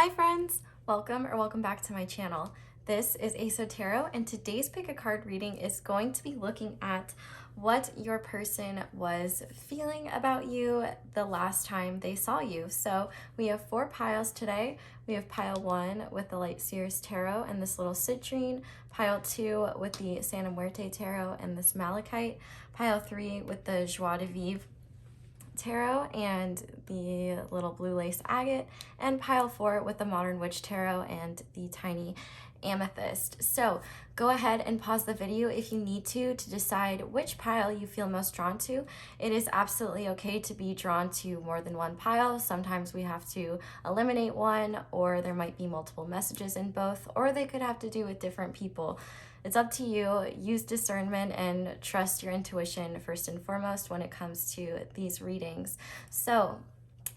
Hi friends! Welcome back to my channel. This is ASO Tarot, and today's pick a card reading is going to be looking at what your person was feeling about you the last time they saw you. So we have 4 piles today. We have pile 1 with the Lightseers Tarot and this little citrine, pile 2 with the Santa Muerte Tarot and this malachite, pile 3 with the Joie de Vivre Tarot and the little blue lace agate, and pile 4 with the Modern Witch Tarot and the tiny amethyst. So go ahead and pause the video if you need to decide which pile you feel most drawn to. It is absolutely okay to be drawn to more than one pile. Sometimes we have to eliminate one, or there might be multiple messages in both, or they could have to do with different people. It's up to you. Use discernment and trust your intuition first and foremost when it comes to these readings. So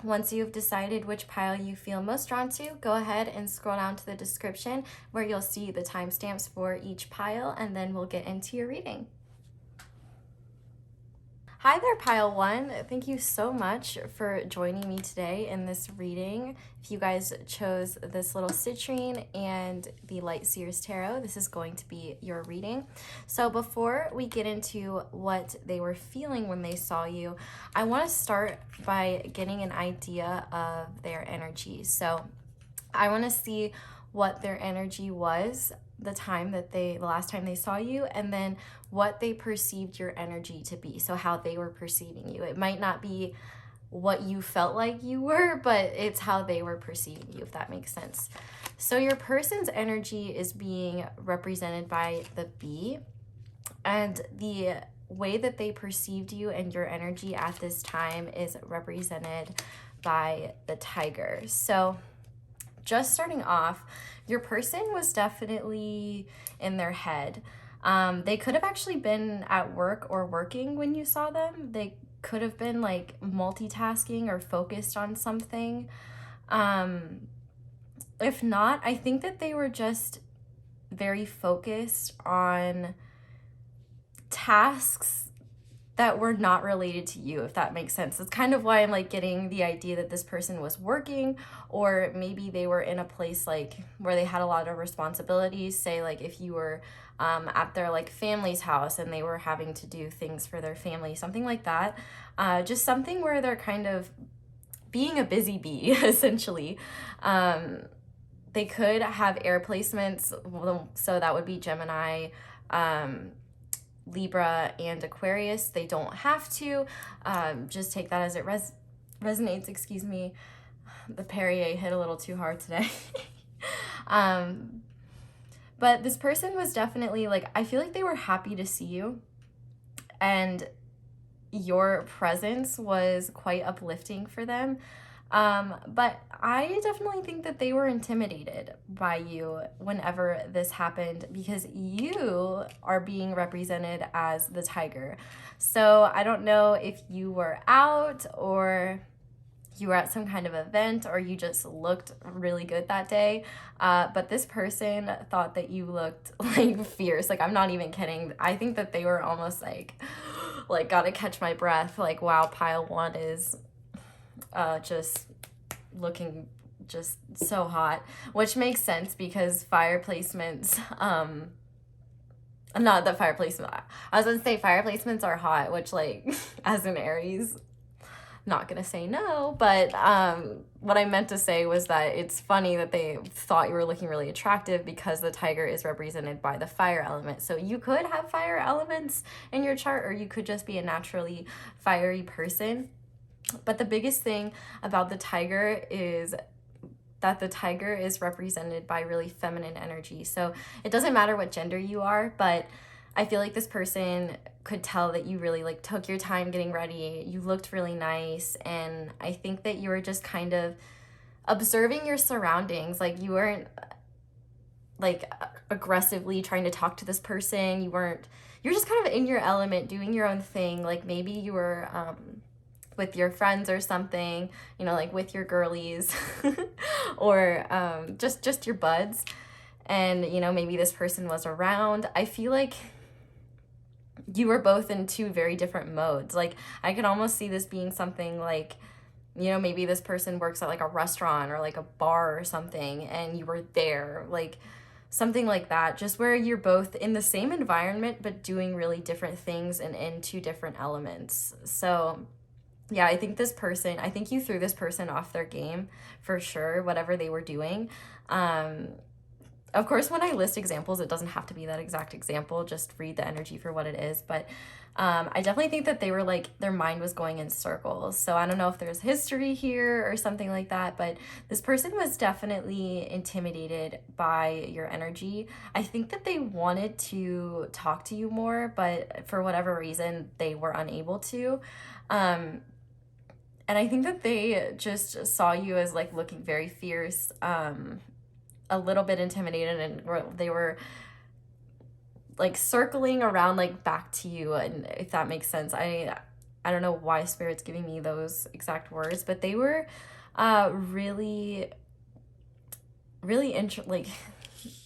once you've decided which pile you feel most drawn to, go ahead and scroll down to the description where you'll see the timestamps for each pile, and then we'll get into your reading. Hi there, pile 1. Thank you so much for joining me today in this reading. If you guys chose this little citrine and the Lightseers Tarot, this is going to be your reading. So before we get into what they were feeling when they saw you, I want to start by getting an idea of their energy. So I want to see what their energy was the last time they saw you, and then what they perceived your energy to be. So how they were perceiving you. It might not be what you felt like you were, but it's how they were perceiving you, if that makes sense. So your person's energy is being represented by the bee, and the way that they perceived you and your energy at this time is represented by the tiger. So just starting off, your person was definitely in their head. They could have actually been at work or working when you saw them. They could have been like multitasking or focused on something. If not, I think that they were just very focused on tasks that were not related to you, if that makes sense. That's kind of why I'm like getting the idea that this person was working, or maybe they were in a place like where they had a lot of responsibilities. Say like if you were at their like family's house and they were having to do things for their family, something like that. Just something where they're kind of being a busy bee, essentially. They could have air placements, so that would be Gemini, Libra, and Aquarius. They don't have to. Just take that as it resonates. Excuse me. The Perrier hit a little too hard today. But this person was definitely like, I feel like they were happy to see you, and your presence was quite uplifting for them. But I definitely think that they were intimidated by you whenever this happened, because you are being represented as the tiger. So I don't know if you were out, or you were at some kind of event, or you just looked really good that day. But this person thought that you looked like fierce. Like, I'm not even kidding. I think that they were almost like gotta catch my breath. Like, wow, pile 1 is just looking just so hot, which makes sense because fire placements, not that fire placement, I was gonna say fire placements are hot, which like as an Aries, not gonna say no, but what I meant to say was that it's funny that they thought you were looking really attractive because the tiger is represented by the fire element. So you could have fire elements in your chart, or you could just be a naturally fiery person. But the biggest thing about the tiger is that the tiger is represented by really feminine energy. So it doesn't matter what gender you are, but I feel like this person could tell that you really like took your time getting ready. You looked really nice, and I think that you were just kind of observing your surroundings. Like, you weren't like aggressively trying to talk to this person. You're just kind of in your element, doing your own thing. Like, maybe you were with your friends or something, you know, like with your girlies or just your buds, and you know, maybe this person was around. I feel like you were both in 2 very different modes. Like, I could almost see this being something like You know, maybe this person works at like a restaurant or like a bar or something, and you were there, like something like that, just where you're both in the same environment but doing really different things and in two different elements. So yeah, I think you threw this person off their game for sure, whatever they were doing. Of course, when I list examples, it doesn't have to be that exact example. Just read the energy for what it is. But I definitely think that they were like, their mind was going in circles. So I don't know if there's history here or something like that, but this person was definitely intimidated by your energy. I think that they wanted to talk to you more, but for whatever reason, they were unable to. And I think that they just saw you as like looking very fierce, a little bit intimidated, and they were like circling around like back to you, and if that makes sense. I don't know why Spirit's giving me those exact words, but they were really like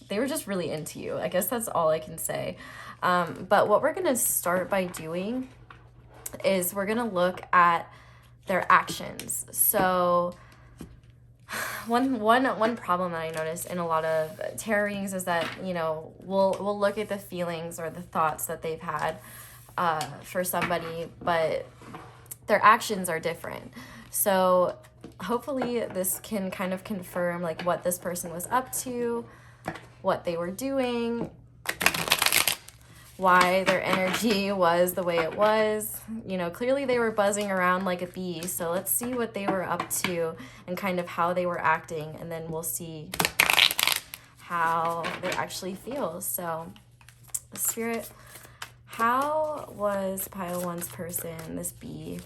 they were just really into you. I guess that's all I can say. But what we're gonna start by doing is we're gonna look at their actions. So one problem that I notice in a lot of tarot readings is that, you know, we'll look at the feelings or the thoughts that they've had for somebody, but their actions are different. So hopefully this can kind of confirm like what this person was up to, what they were doing, why their energy was the way it was. You know, clearly they were buzzing around like a bee. So let's see what they were up to and kind of how they were acting. And then we'll see how they actually feel. So Spirit, how was Pile 1's person, this bee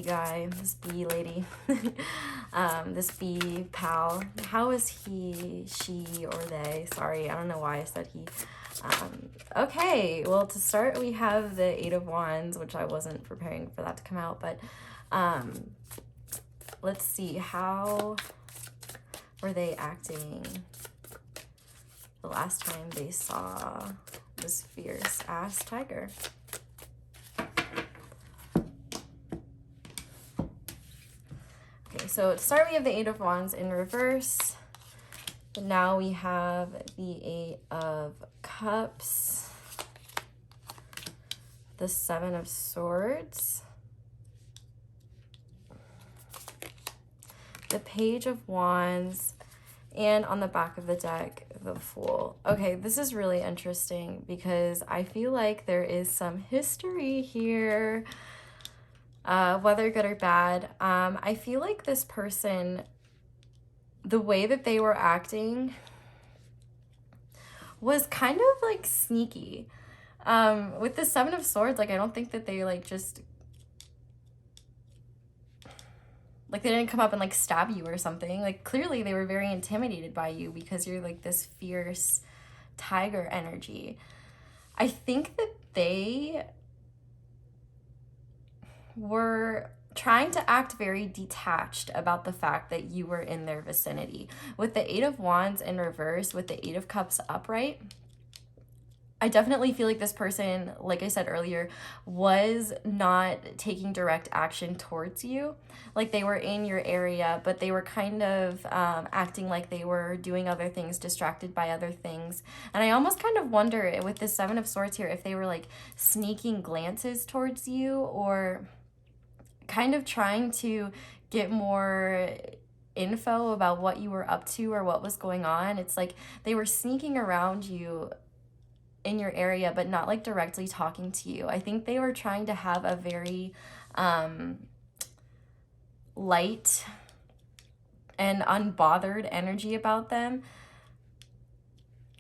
guy, this bee lady, this bee pal, how is he, she, or they? Sorry, I don't know why I said he. Okay, well, to start, we have the Eight of Wands, which I wasn't preparing for that to come out, but let's see, how were they acting the last time they saw this fierce ass tiger? Okay, so to start, we have the Eight of Wands in reverse. But now we have the Eight of Cups, the Seven of Swords, the Page of Wands, and on the back of the deck, the Fool. Okay, this is really interesting because I feel like there is some history here, whether good or bad. I feel like this person, the way that they were acting was kind of like sneaky. With the Seven of Swords, like I don't think that they like just like they didn't come up and like stab you or something. Like clearly they were very intimidated by you because you're like this fierce tiger energy. I think that they were trying to act very detached about the fact that you were in their vicinity. With the Eight of Wands in reverse, with the Eight of Cups upright, I definitely feel like this person, like I said earlier, was not taking direct action towards you. Like they were in your area, but they were kind of acting like they were doing other things, distracted by other things. And I almost kind of wonder with the Seven of Swords here, if they were like sneaking glances towards you or kind of trying to get more info about what you were up to or what was going on. It's like they were sneaking around you in your area, but not like directly talking to you. I think they were trying to have a very light and unbothered energy about them.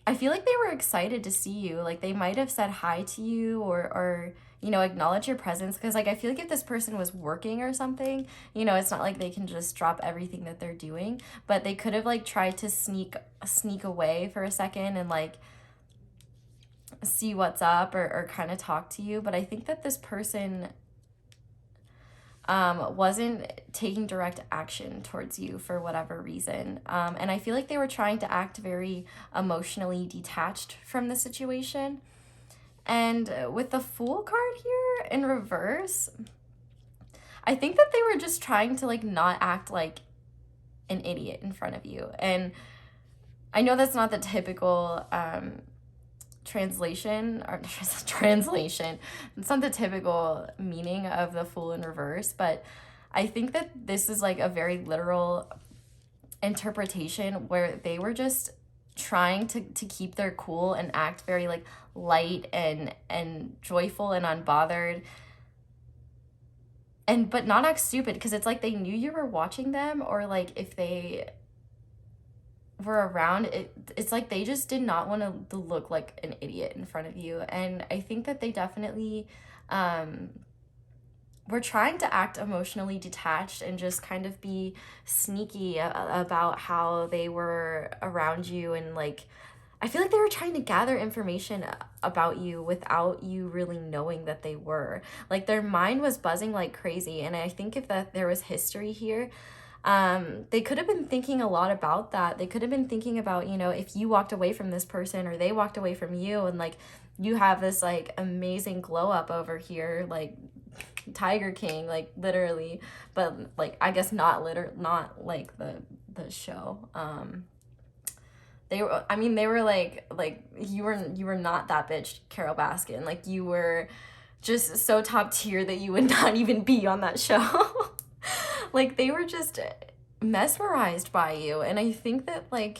I feel like they were excited to see you. Like they might have said hi to you or you know, acknowledge your presence, because like I feel like if this person was working or something, you know, it's not like they can just drop everything that they're doing, but they could have like tried to sneak away for a second and like see what's up or kind of talk to you. But I think that this person wasn't taking direct action towards you for whatever reason. And I feel like they were trying to act very emotionally detached from the situation. And with the Fool card here in reverse, I think that they were just trying to like not act like an idiot in front of you. And I know that's not the typical translation, or translation. It's not the typical meaning of the Fool in reverse, but I think that this is like a very literal interpretation where they were just trying to keep their cool and act very like light and joyful and unbothered, and but not act stupid, because it's like they knew you were watching them, or like if they were around, it's like they just did not want to look like an idiot in front of you. And I think that they definitely were trying to act emotionally detached and just kind of be sneaky about how they were around you. And like, I feel like they were trying to gather information about you without you really knowing that they were. Like, their mind was buzzing like crazy. And I think if that there was history here, they could have been thinking a lot about that. They could have been thinking about, you know, if you walked away from this person or they walked away from you, and like you have this like amazing glow up over here, like Tiger King, like literally, but like I guess not like the show. They were, I mean, they were like you were not that bitch, Carol Baskin. Like, you were just so top tier that you would not even be on that show. Like, they were just mesmerized by you. And I think that like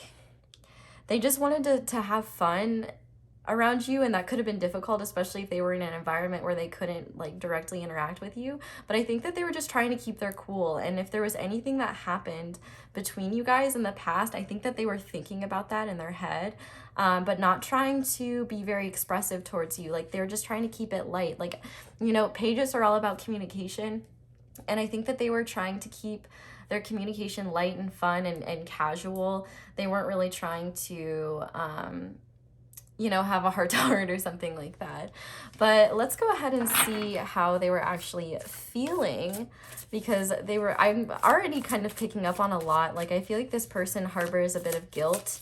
they just wanted to have fun around you, and that could have been difficult, especially if they were in an environment where they couldn't like directly interact with you. But I think that they were just trying to keep their cool, and if there was anything that happened between you guys in the past, I think that they were thinking about that in their head, but not trying to be very expressive towards you. Like, they're just trying to keep it light. Like, you know, pages are all about communication, and I think that they were trying to keep their communication light and fun and casual. They weren't really trying to you know, have a heart to heart or something like that. But let's go ahead and see how they were actually feeling, because I'm already kind of picking up on a lot. Like, I feel like this person harbors a bit of guilt.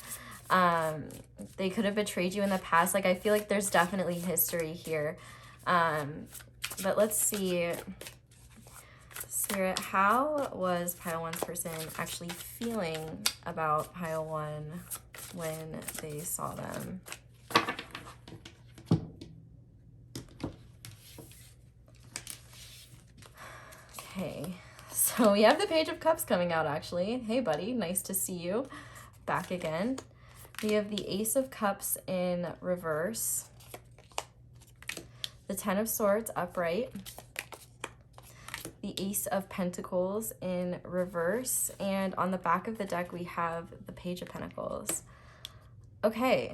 They could have betrayed you in the past. Like, I feel like there's definitely history here. But let's see. Spirit, how was Pile 1's person actually feeling about Pile 1 when they saw them? Okay, so we have the Page of Cups coming out, actually. Hey, buddy, nice to see you back again. We have the Ace of Cups in reverse, the Ten of Swords upright, the Ace of Pentacles in reverse, and on the back of the deck we have the Page of Pentacles. Okay,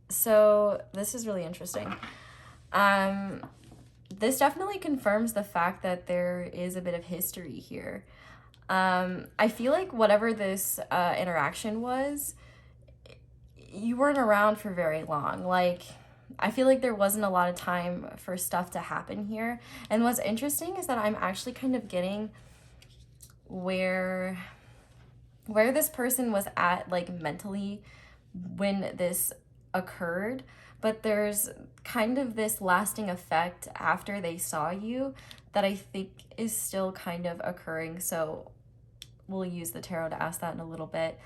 so this is really interesting. This definitely confirms the fact that there is a bit of history here. I feel like whatever this interaction was, you weren't around for very long. Like, I feel like there wasn't a lot of time for stuff to happen here. And what's interesting is that I'm actually kind of getting where this person was at, like, mentally when this occurred. But there's kind of this lasting effect after they saw you that I think is still kind of occurring. So we'll use the tarot to ask that in a little bit.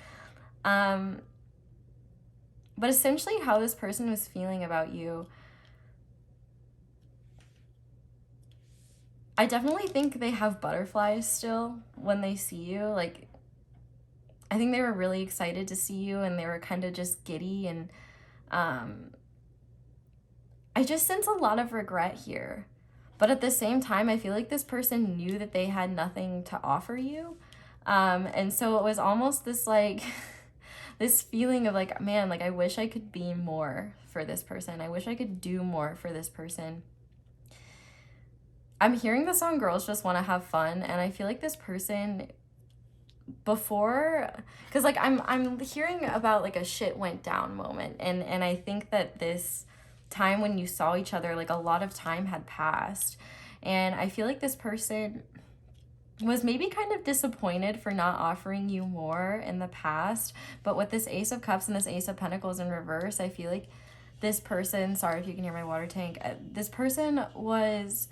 But essentially how this person was feeling about you, I definitely think they have butterflies still when they see you. Like, I think they were really excited to see you, and they were kind of just giddy, and I just sense a lot of regret here. But at the same time, I feel like this person knew that they had nothing to offer you. And so it was almost this like, this feeling of like, man, like I wish I could be more for this person. I wish I could do more for this person. I'm hearing the song Girls Just Want to Have Fun, and I feel like this person before, because like I'm hearing about like a shit went down moment, and I think that this time when you saw each other, like a lot of time had passed, and I feel like this person was maybe kind of disappointed for not offering you more in the past. But with this Ace of Cups and this Ace of Pentacles in reverse, I feel like this person, sorry if you can hear my water tank, this person was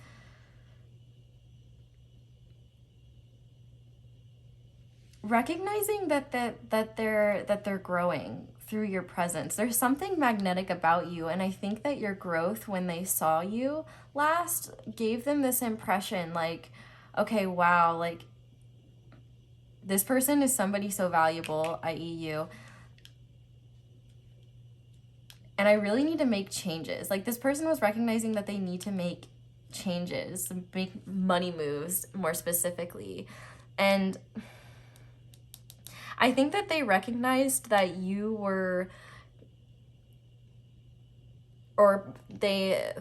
recognizing that they're growing through your presence. There's something magnetic about you, and I think that your growth when they saw you last gave them this impression like, okay, wow, like this person is somebody so valuable, i.e. you, and I really need to make changes. Like this person was recognizing that they need to make changes, make money moves more specifically. And I think that they recognized that you were, or they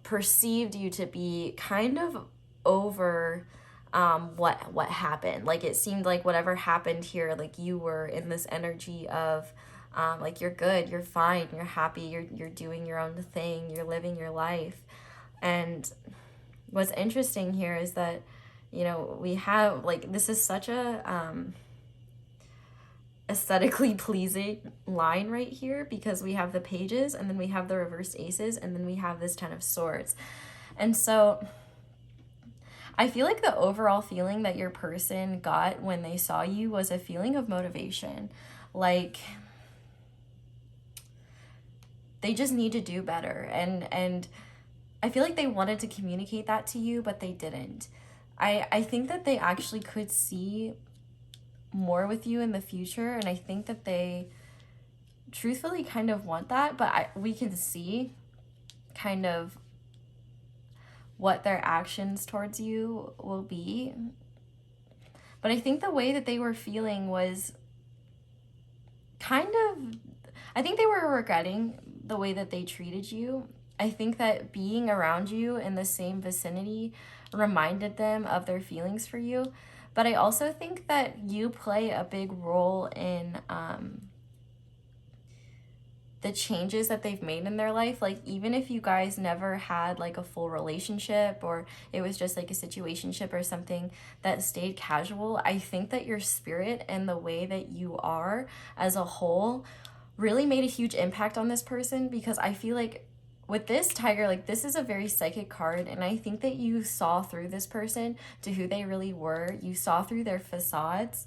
perceived you to be kind of over what happened. Like it seemed like whatever happened here, like you were in this energy of like you're good, you're fine, you're happy, you're doing your own thing, you're living your life. And what's interesting here is that, you know, we have like, this is such a aesthetically pleasing line right here, because we have the pages and then we have the reversed aces and then we have this 10 of swords. And so I feel like the overall feeling that your person got when they saw you was a feeling of motivation. Like they just need to do better. And I feel like they wanted to communicate that to you, but they didn't. I think that they actually could see more with you in the future, and I think that they truthfully kind of want that, but we can see kind of what their actions towards you will be. But I think the way that they were feeling was kind of, I think they were regretting the way that they treated you. I think that being around you in the same vicinity reminded them of their feelings for you. But I also think that you play a big role in the changes that they've made in their life. Like even if you guys never had like a full relationship, or it was just like a situationship or something that stayed casual, I think that your spirit and the way that you are as a whole really made a huge impact on this person. Because I feel like with this tiger, like this is a very psychic card, and I think that you saw through this person to who they really were. You saw through their facades,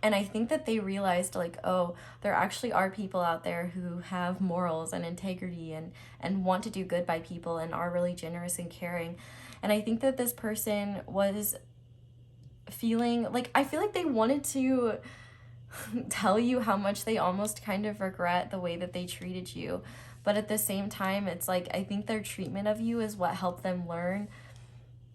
and I think that they realized like, oh, there actually are people out there who have morals and integrity and want to do good by people and are really generous and caring. And I think that this person was feeling like, I feel like they wanted to tell you how much they almost kind of regret the way that they treated you. But at the same time, it's like, I think their treatment of you is what helped them learn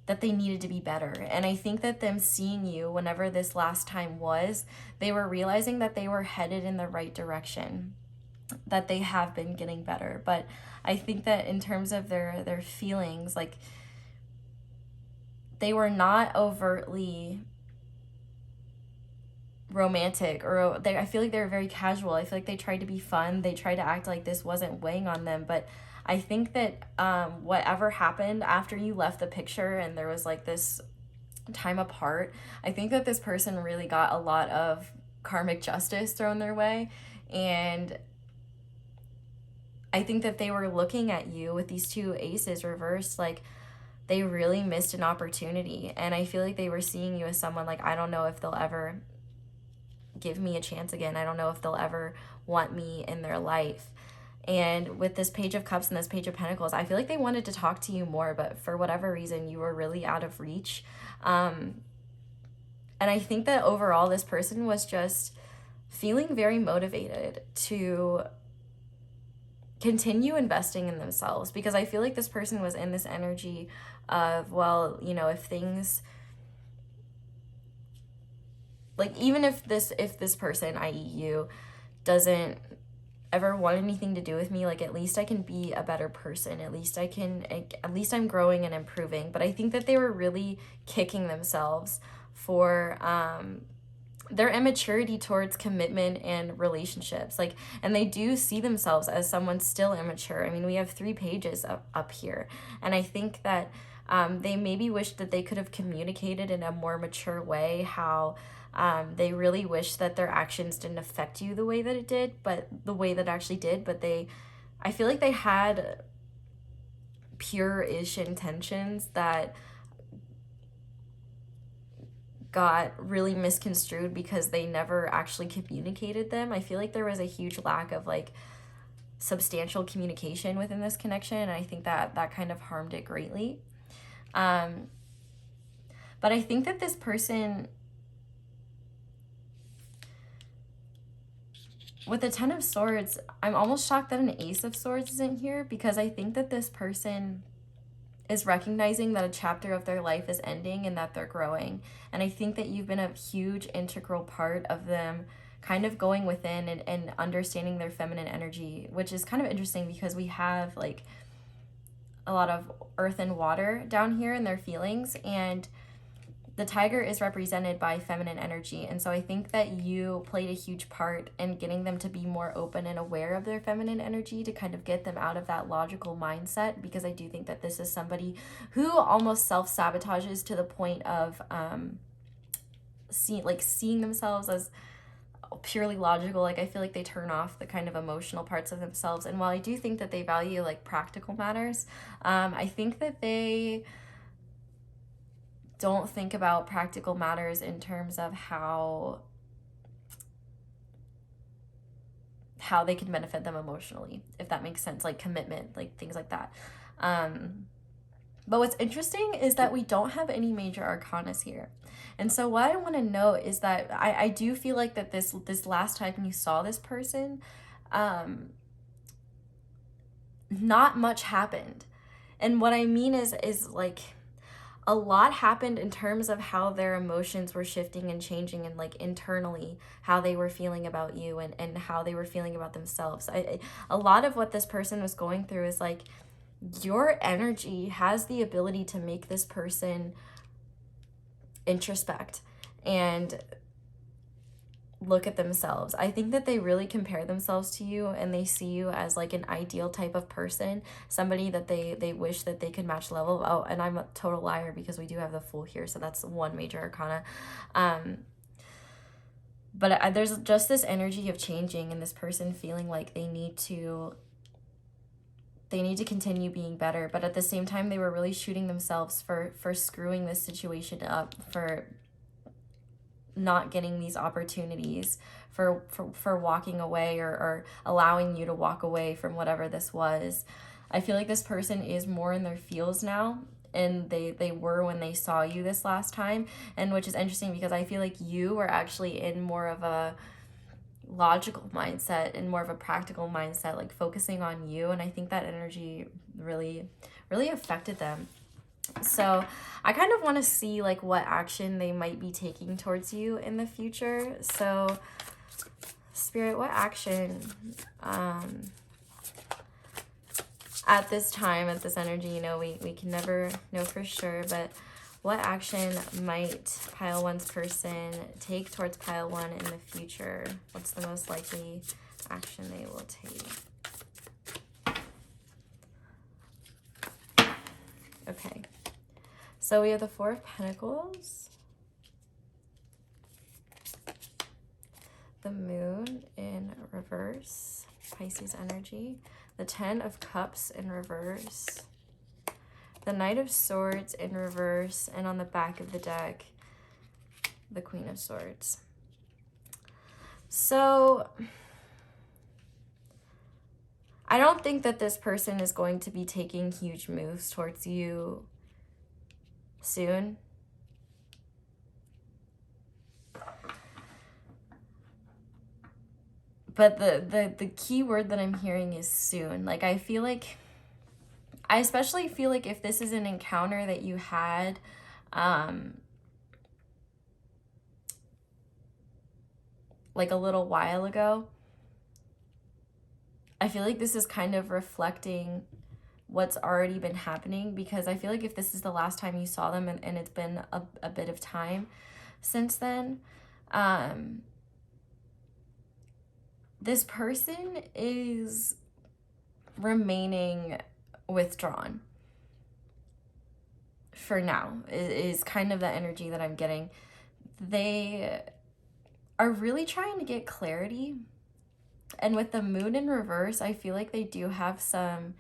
that they needed to be better. And I think that them seeing you whenever this last time was, they were realizing that they were headed in the right direction, that they have been getting better. But I think that in terms of their feelings, like they were not overtly romantic, or I feel like they were very casual. I feel like they tried to be fun. They tried to act like this wasn't weighing on them. But I think that whatever happened after you left the picture and there was like this time apart, I think that this person really got a lot of karmic justice thrown their way. And I think that they were looking at you with these two aces reversed, like they really missed an opportunity. And I feel like they were seeing you as someone like, I don't know if they'll ever give me a chance again. I don't know if they'll ever want me in their life. And with this Page of Cups and this Page of Pentacles, I feel like they wanted to talk to you more, but for whatever reason, you were really out of reach. And I think that overall, this person was just feeling very motivated to continue investing in themselves, because I feel like this person was in this energy of, well, you know, if things, like even if this person, i.e. you, doesn't ever want anything to do with me, like at least I can be a better person. At least I'm growing and improving. But I think that they were really kicking themselves for their immaturity towards commitment and relationships. Like, and they do see themselves as someone still immature. I mean, we have 3 pages up here. And I think that they maybe wish that they could have communicated in a more mature way how they really wish that their actions didn't affect you the way that it did, but the way that it actually did. But I feel like they had pure-ish intentions that got really misconstrued because they never actually communicated them. I feel like there was a huge lack of like substantial communication within this connection, and I think that that kind of harmed it greatly. But I think that this person, with the Ten of Swords, I'm almost shocked that an Ace of Swords isn't here, because I think that this person is recognizing that a chapter of their life is ending and that they're growing. And I think that you've been a huge integral part of them kind of going within and understanding their feminine energy, which is kind of interesting because we have like a lot of earth and water down here in their feelings, and the tiger is represented by feminine energy. And so I think that you played a huge part in getting them to be more open and aware of their feminine energy, to kind of get them out of that logical mindset, because I do think that this is somebody who almost self-sabotages to the point of seeing themselves as purely logical. Like I feel like they turn off the kind of emotional parts of themselves. And while I do think that they value like practical matters, I think that they don't think about practical matters in terms of how they can benefit them emotionally, if that makes sense, like commitment, like things like that. But what's interesting is that we don't have any major arcanas here. And so what I want to note is that I do feel like that this last time you saw this person, not much happened. And what I mean is like a lot happened in terms of how their emotions were shifting and changing, and like internally how they were feeling about you and how they were feeling about themselves. A lot of what this person was going through is like, your energy has the ability to make this person introspect and look at themselves. I think that they really compare themselves to you, and they see you as like an ideal type of person, somebody that they wish that they could match level. Oh, and I'm a total liar because we do have the Fool here, so that's one major arcana. But there's just this energy of changing, and this person feeling like they need to continue being better, but at the same time they were really shooting themselves for screwing this situation up, for not getting these opportunities, for walking away or allowing you to walk away from whatever this was. I feel like this person is more in their feels now, and they were when they saw you this last time, and which is interesting because I feel like you were actually in more of a logical mindset and more of a practical mindset, like focusing on you, and I think that energy really affected them. So I kind of want to see like what action they might be taking towards you in the future. So Spirit, what action at this time, at this energy, you know, we can never know for sure, but what action might pile one's person take towards pile one in the future? What's the most likely action they will take? Okay. So we have the Four of Pentacles, the Moon in reverse, Pisces energy, the Ten of Cups in reverse, the Knight of Swords in reverse, and on the back of the deck, the Queen of Swords. So I don't think that this person is going to be taking huge moves towards you soon. But the key word that I'm hearing is soon. Like I especially feel like if this is an encounter that you had like a little while ago, I feel like this is kind of reflecting what's already been happening, because I feel like if this is the last time you saw them and it's been a bit of time since then, this person is remaining withdrawn for now, is kind of the energy that I'm getting. They are really trying to get clarity, and with the Moon in reverse, I feel like they do have some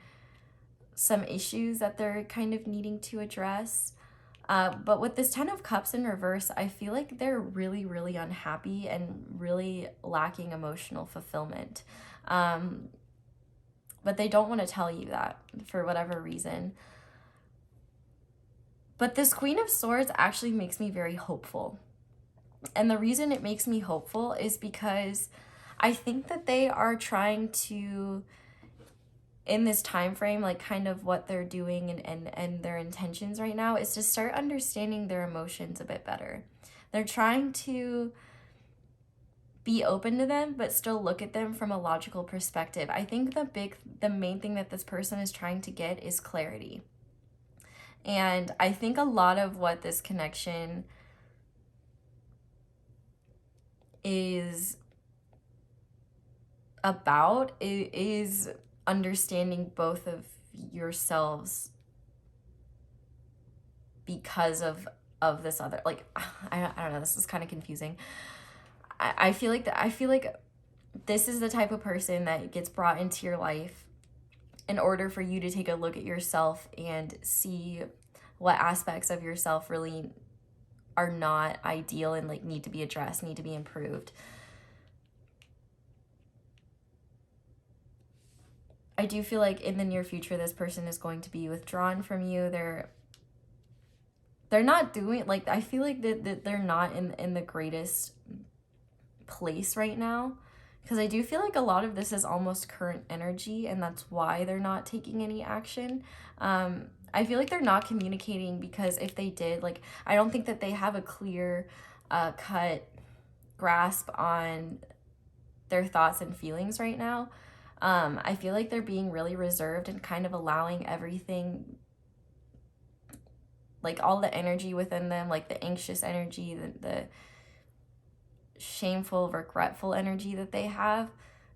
issues that they're kind of needing to address. But with this 10 of Cups in reverse, I feel like they're really, really unhappy and really lacking emotional fulfillment. But they don't want to tell you that for whatever reason. But this Queen of Swords actually makes me very hopeful. And the reason it makes me hopeful is because I think that they are trying to, in this time frame, like kind of what they're doing and their intentions right now is to start understanding their emotions a bit better. They're trying to be open to them, but still look at them from a logical perspective. I think the main thing that this person is trying to get is clarity. And I think a lot of what this connection is about is understanding both of yourselves because of this other, like, I don't know, this is kind of confusing. I feel like this is the type of person that gets brought into your life in order for you to take a look at yourself and see what aspects of yourself really are not ideal and like need to be addressed, need to be improved. I do feel like in the near future, this person is going to be withdrawn from you. They're not doing, like, I feel like that they're not in the greatest place right now. Because I do feel like a lot of this is almost current energy, and that's why they're not taking any action. I feel like they're not communicating because if they did, like, I don't think that they have a clear cut grasp on their thoughts and feelings right now. I feel like they're being really reserved and kind of allowing everything, like all the energy within them, like the anxious energy, the shameful, regretful energy that they have,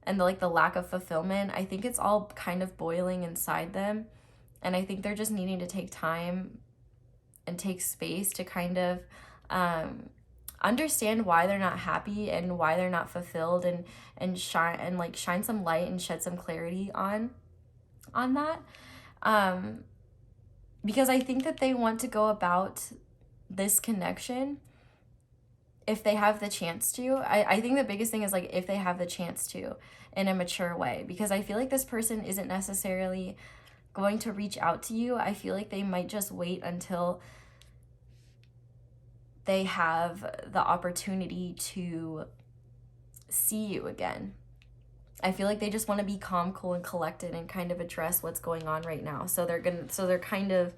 and the lack of fulfillment. I think it's all kind of boiling inside them, and I think they're just needing to take time and take space to kind of understand why they're not happy and why they're not fulfilled, and shine some light and shed some clarity on that, because I think that they want to go about this connection if they have the chance to. I think the biggest thing is like if they have the chance to in a mature way, because I feel like this person isn't necessarily going to reach out to you. I feel like they might just wait until they have the opportunity to see you again. I feel like they just want to be calm, cool, and collected and kind of address what's going on right now. So they're kind of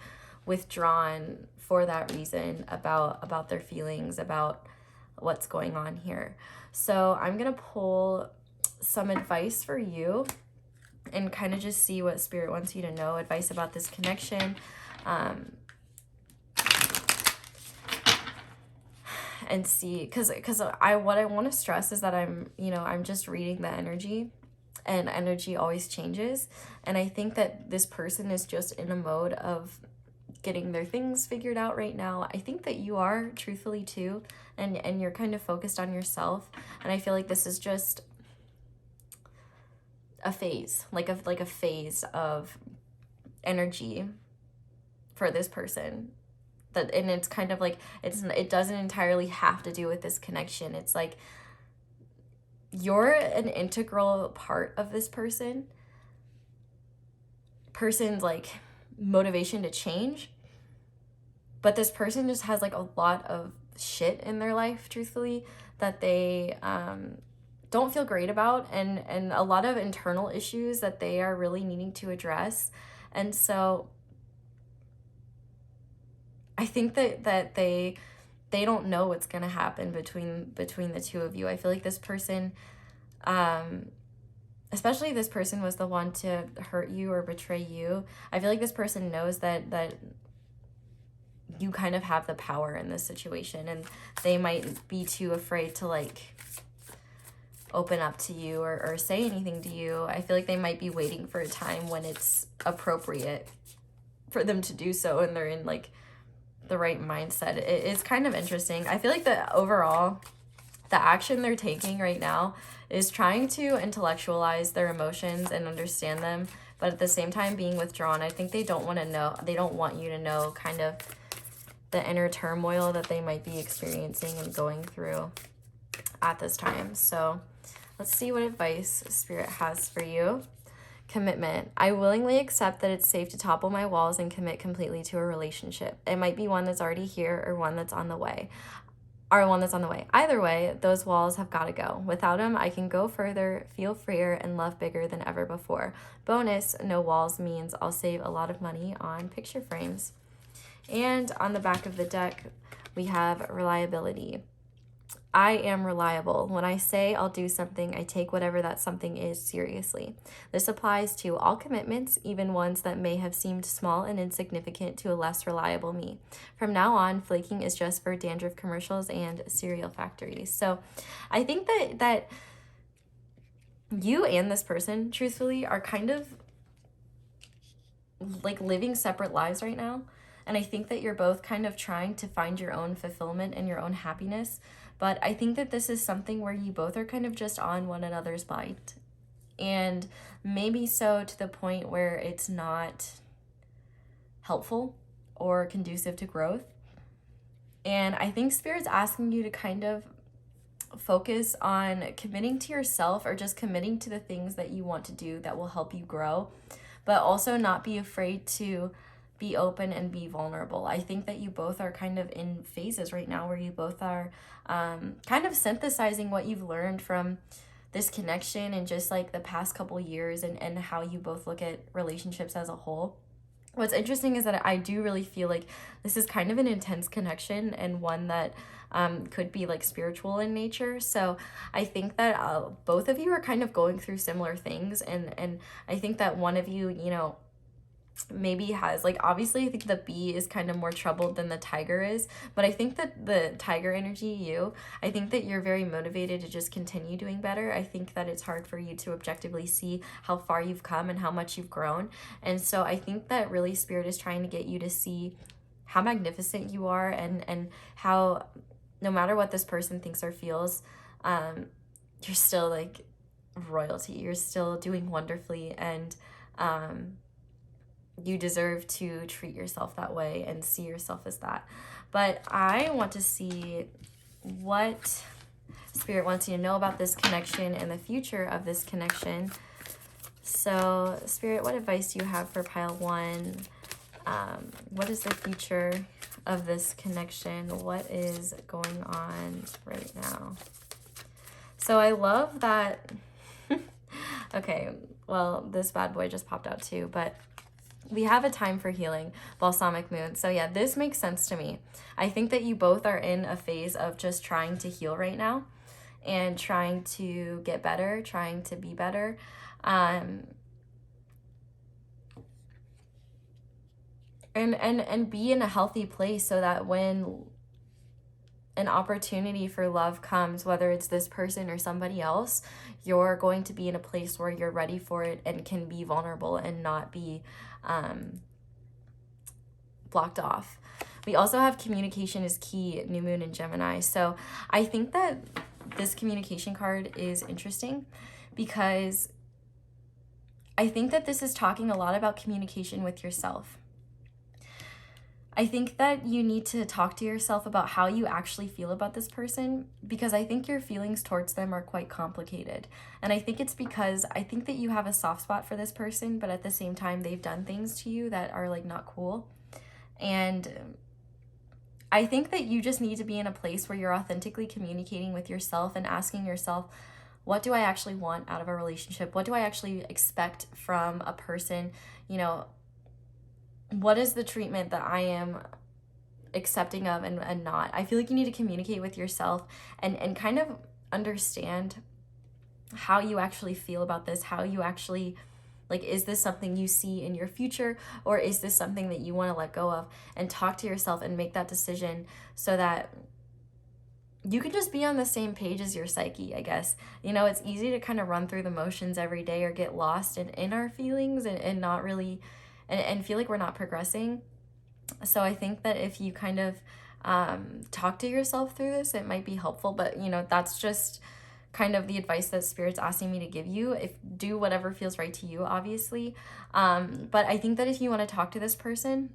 withdrawn for that reason about their feelings, about what's going on here. So I'm gonna pull some advice for you and kind of just see what Spirit wants you to know, advice about this connection, and see, because what I want to stress is that I'm just reading the energy, and energy always changes, and I think that this person is just in a mode of getting their things figured out right now. I think that you are, truthfully, too, and you're kind of focused on yourself, and I feel like this is just a phase, like a phase of energy for this person. And it's kind of like it doesn't entirely have to do with this connection. It's like you're an integral part of this person's like motivation to change, but this person just has like a lot of shit in their life, truthfully, that they don't feel great about, and a lot of internal issues that they are really needing to address. And so I think that they don't know what's going to happen between the two of you. I feel like this person, especially this person was the one to hurt you or betray you. I feel like this person knows that you kind of have the power in this situation, and they might be too afraid to like open up to you or say anything to you. I feel like they might be waiting for a time when it's appropriate for them to do so, and they're in like the right mindset. It's kind of interesting. I feel like that overall, the action they're taking right now is trying to intellectualize their emotions and understand them, but at the same time being withdrawn. I think they don't want to know, they don't want you to know kind of the inner turmoil that they might be experiencing and going through at this time. So let's see what advice Spirit has for you. Commitment. I willingly accept that it's safe to topple my walls and commit completely to a relationship. It might be one that's already here or one that's on the way. Either way, those walls have got to go. Without them, I can go further, feel freer, and love bigger than ever before. Bonus, no walls means I'll save a lot of money on picture frames. And on the back of the deck, we have reliability. I am reliable. When I say I'll do something, I take whatever that something is seriously. This applies to all commitments, even ones that may have seemed small and insignificant to a less reliable me. From now on, flaking is just for dandruff commercials and cereal factories. So I think that you and this person, truthfully, are kind of like living separate lives right now. And I think that you're both kind of trying to find your own fulfillment and your own happiness. But I think that this is something where you both are kind of just on one another's mind. And maybe so to the point where it's not helpful or conducive to growth. And I think Spirit's asking you to kind of focus on committing to yourself, or just committing to the things that you want to do that will help you grow, but also not be afraid to be open and be vulnerable. I think that you both are kind of in phases right now where you both are kind of synthesizing what you've learned from this connection and just like the past couple years, and how you both look at relationships as a whole. What's interesting is that I do really feel like this is kind of an intense connection, and one that could be like spiritual in nature. So I think that both of you are kind of going through similar things, and I think that one of you, you know, maybe has, like, obviously I think the bee is kind of more troubled than the tiger is, but I think that the tiger energy, I think that you're very motivated to just continue doing better. I think that it's hard for you to objectively see how far you've come and how much you've grown, and so I think that really Spirit is trying to get you to see how magnificent you are, and how no matter what this person thinks or feels, you're still like royalty. You're still doing wonderfully, and you deserve to treat yourself that way and see yourself as that. But I want to see what Spirit wants you to know about this connection and the future of this connection. So Spirit, what advice do you have for pile 1? What is the future of this connection? What is going on right now? So I love that. Okay, well, this bad boy just popped out too, but we have a time for healing, balsamic moon. So yeah, this makes sense to me. I think that you both are in a phase of just trying to heal right now and trying to get better, trying to be better. And be in a healthy place, so that when an opportunity for love comes, whether it's this person or somebody else, you're going to be in a place where you're ready for it and can be vulnerable and not be blocked off. We also have communication is key, new moon in Gemini. So I think that this communication card is interesting, because I think that this is talking a lot about communication with yourself. I think that you need to talk to yourself about how you actually feel about this person, because I think your feelings towards them are quite complicated. And I think it's because I think that you have a soft spot for this person, but at the same time, they've done things to you that are like not cool. And I think that you just need to be in a place where you're authentically communicating with yourself and asking yourself, what do I actually want out of a relationship? What do I actually expect from a person? You know, what is the treatment that I am accepting of and not? I feel like you need to communicate with yourself and kind of understand how you actually feel about this, how you actually, like, is this something you see in your future, or is this something that you want to let go of? And talk to yourself and make that decision so that you can just be on the same page as your psyche, I guess. You know, it's easy to kind of run through the motions every day or get lost in our feelings and not really, and feel like we're not progressing. So I think that if you kind of talk to yourself through this, it might be helpful. But, you know, that's just kind of the advice that Spirit's asking me to give you. Do whatever feels right to you, obviously. But I think that if you want to talk to this person,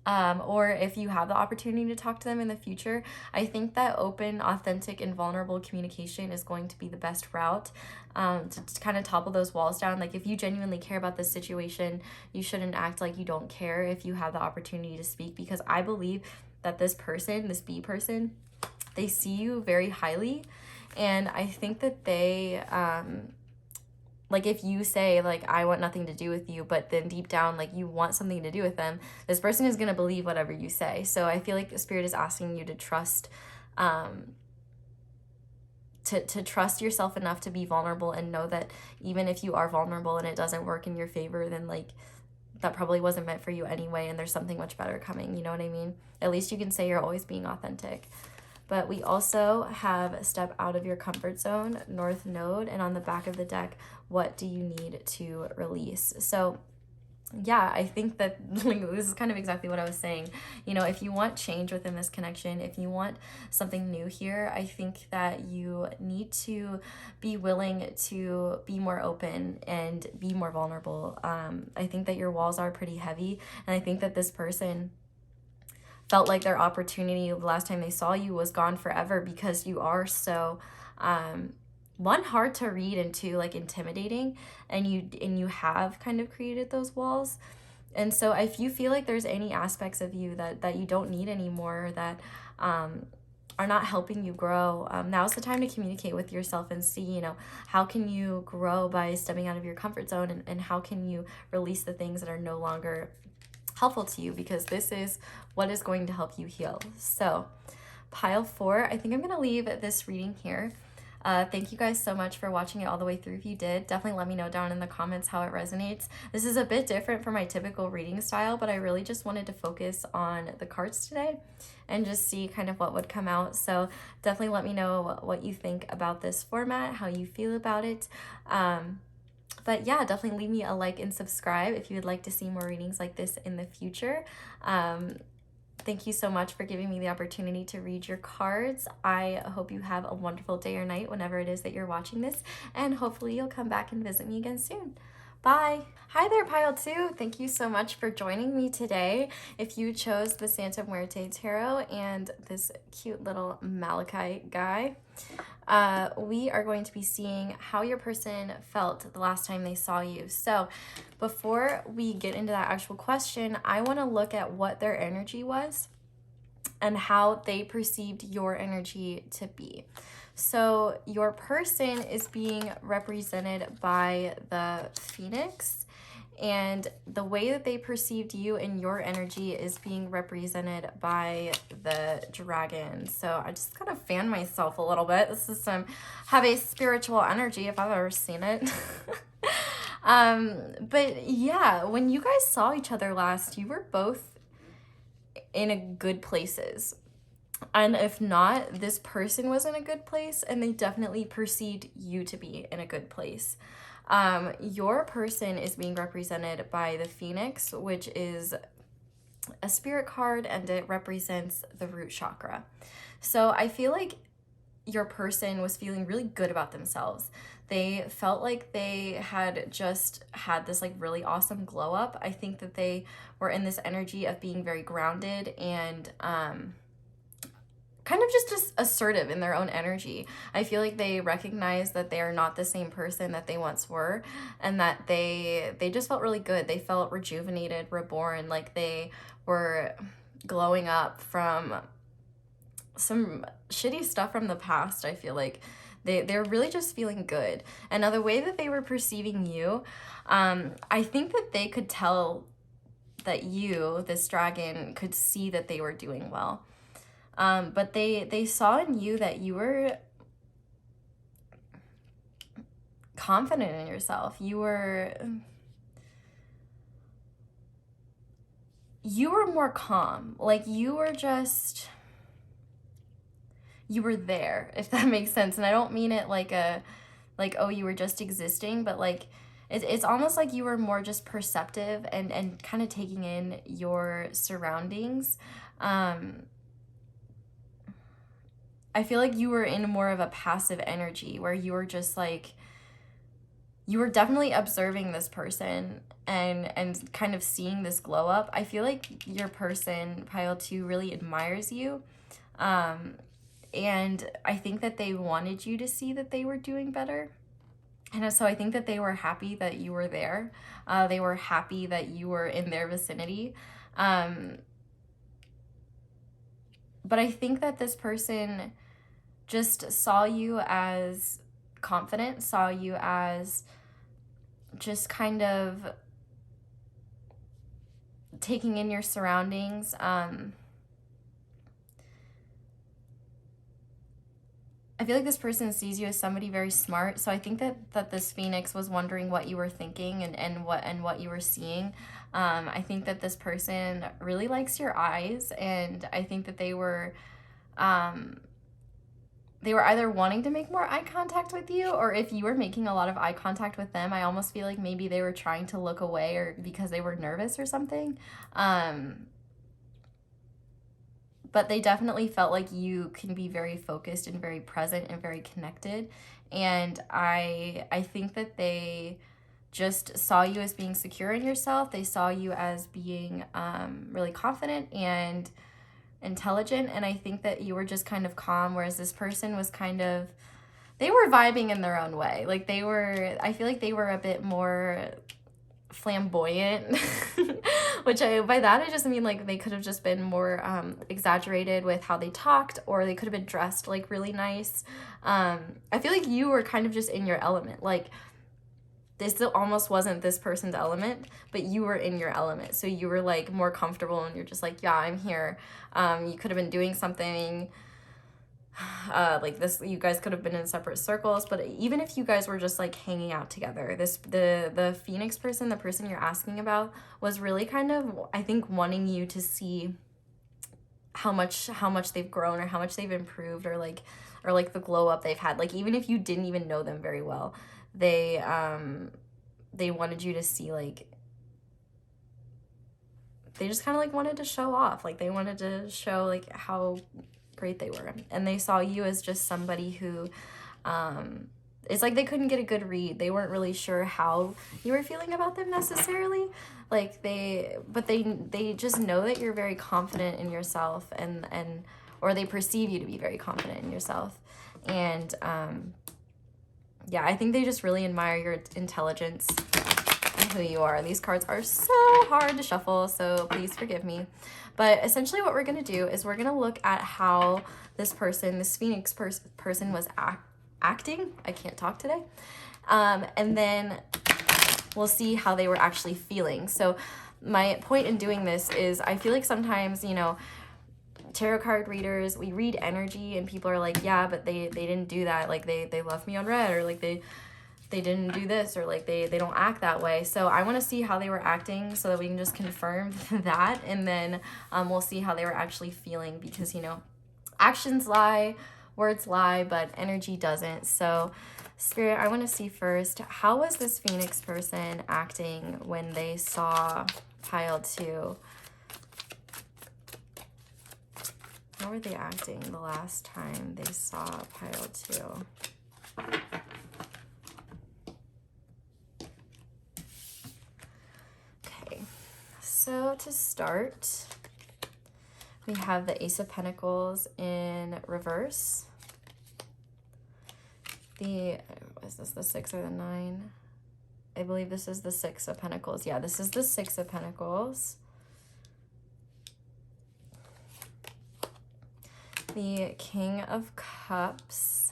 or if you have the opportunity to talk to them in the future, I think that open, authentic, and vulnerable communication is going to be the best route to kind of topple those walls down. Like, if you genuinely care about this situation, you shouldn't act like you don't care if you have the opportunity to speak, because I believe that this person, this B person, they see you very highly, and I think that they like, if you say, like, I want nothing to do with you, but then deep down, like, you want something to do with them, this person is going to believe whatever you say. So I feel like the Spirit is asking you to trust, to trust yourself enough to be vulnerable, and know that even if you are vulnerable and it doesn't work in your favor, then, like, that probably wasn't meant for you anyway, and there's something much better coming, you know what I mean? At least you can say you're always being authentic. But we also have step out of your comfort zone, North Node, and on the back of the deck, what do you need to release? So yeah, I think that, like, this is kind of exactly what I was saying. You know, if you want change within this connection, if you want something new here, I think that you need to be willing to be more open and be more vulnerable. I think that your walls are pretty heavy, and I think that this person felt like their opportunity the last time they saw you was gone forever, because you are so one, hard to read, and two, like, intimidating, and you have kind of created those walls. And so if you feel like there's any aspects of you that you don't need anymore, that are not helping you grow, now's the time to communicate with yourself and see, you know, how can you grow by stepping out of your comfort zone, and how can you release the things that are no longer helpful to you, because this is what is going to help you heal. So pile 4, I think I'm going to leave this reading here. Thank you guys so much for watching it all the way through. If you did, definitely let me know down in the comments how it resonates. This is a bit different from my typical reading style, but I really just wanted to focus on the cards today and just see kind of what would come out. So definitely let me know what you think about this format, how you feel about it. But yeah, definitely leave me a like and subscribe if you would like to see more readings like this in the future. Thank you so much for giving me the opportunity to read your cards. I hope you have a wonderful day or night whenever it is that you're watching this, and hopefully you'll come back and visit me again soon. Bye. Hi there, Pile 2. Thank you so much for joining me today. If you chose the Santa Muerte Tarot and this cute little Malachite guy, we are going to be seeing how your person felt the last time they saw you. So before we get into that actual question, I want to look at what their energy was and how they perceived your energy to be. So your person is being represented by the Phoenix, and the way that they perceived you and your energy is being represented by the dragon. So I just kind of fan myself a little bit. This is some heavy spiritual energy if I've ever seen it. But yeah, when you guys saw each other last, you were both in a good places. And if not, this person was in a good place, and they definitely perceived you to be in a good place. Your person is being represented by the Phoenix, which is a spirit card, and it represents the root chakra. So I feel like your person was feeling really good about themselves. They felt like they had just had this, like, really awesome glow up. I think that they were in this energy of being very grounded and kind of just assertive in their own energy. I feel like they recognize that they are not the same person that they once were, and that they just felt really good. They felt rejuvenated, reborn, like they were glowing up from some shitty stuff from the past. I feel like they're really just feeling good. And now the way that they were perceiving you, I think that they could tell that you, this dragon, could see that they were doing well. But they saw in you that you were confident in yourself. You were more calm. Like, you were there, if that makes sense. And I don't mean it like oh, you were just existing, but like, it's almost like you were more just perceptive and kind of taking in your surroundings. I feel like you were in more of a passive energy, where you were just like, you were definitely observing this person and kind of seeing this glow up. I feel like your person, pile 2, really admires you. And I think that they wanted you to see that they were doing better. And so I think that they were happy that you were there. They were happy that you were in their vicinity. But I think that this person just saw you as confident, saw you as just kind of taking in your surroundings. I feel like this person sees you as somebody very smart. So I think that this Phoenix was wondering what you were thinking and what you were seeing. I think that this person really likes your eyes, and I think that they were either wanting to make more eye contact with you, or if you were making a lot of eye contact with them, I almost feel like maybe they were trying to look away or because they were nervous or something. But they definitely felt like you can be very focused and very present and very connected. And I think that they just saw you as being secure in yourself. They saw you as being really confident and intelligent. And I think that you were just kind of calm, whereas this person was kind of, they were vibing in their own way. Like I feel like they were a bit more flamboyant, which by that I just mean like they could have just been more exaggerated with how they talked, or they could have been dressed like really nice. I feel like you were kind of just in your element. Like this almost wasn't this person's element, but you were in your element. So you were like more comfortable and you're just like, yeah, I'm here. You could have been doing something like this. You guys could have been in separate circles, but even if you guys were just like hanging out together, the Phoenix person, the person you're asking about, was really kind of, I think, wanting you to see how much they've grown, or how much they've improved, or like the glow up they've had. Like even if you didn't even know them very well, they wanted you to see, like, they just kind of like wanted to show off. Like they wanted to show like how great they were, and they saw you as just somebody who it's like they couldn't get a good read. They weren't really sure how you were feeling about them necessarily. Like they just know that you're very confident in yourself, and or they perceive you to be very confident in yourself. And yeah, I think they just really admire your intelligence and who you are. These cards are so hard to shuffle, so please forgive me. But essentially what we're going to do is we're going to look at how this Phoenix person was acting. I can't talk today. And then we'll see how they were actually feeling. So my point in doing this is I feel like sometimes, you know, tarot card readers, we read energy and people are like, yeah, but they didn't do that. Like they left me on red, or like they didn't do this, or like they don't act that way. So I want to see how they were acting so that we can just confirm that, and then we'll see how they were actually feeling, because, you know, actions lie, words lie, but energy doesn't. So Spirit, I want to see first, how was this Phoenix person acting when they saw pile 2? How were they acting the last time they saw pile 2? Okay, so to start, we have the Ace of Pentacles in reverse. Is this the 6 or the 9? I believe this is the 6 of Pentacles. Yeah, this is the 6 of Pentacles. The King of Cups.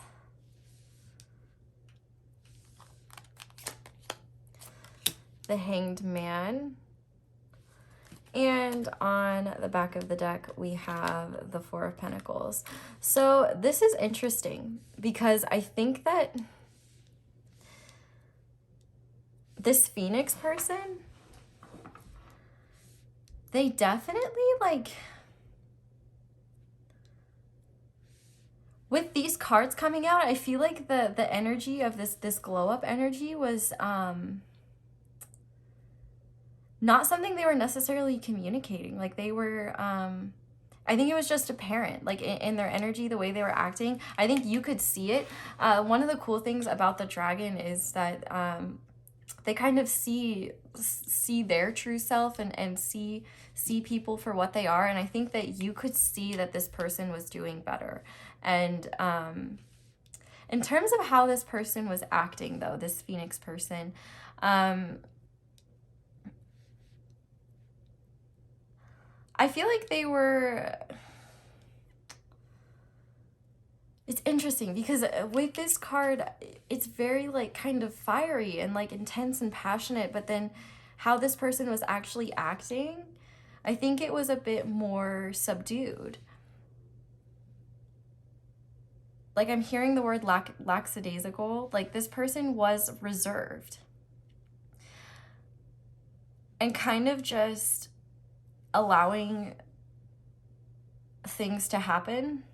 The Hanged Man. And on the back of the deck, we have the 4 of Pentacles. So this is interesting because I think that this Phoenix person, they definitely, like, with these cards coming out, I feel like the energy of this glow up energy was not something they were necessarily communicating. Like they were I think it was just apparent, like in their energy, the way they were acting. I think you could see it. One of the cool things about the dragon is that they kind of see their true self and see people for what they are. And I think that you could see that this person was doing better. And in terms of how this person was acting, though, this Phoenix person, I feel like they were... It's interesting because with this card, it's very like kind of fiery and like intense and passionate, but then how this person was actually acting, I think it was a bit more subdued. Like I'm hearing the word lackadaisical, like this person was reserved and kind of just allowing things to happen.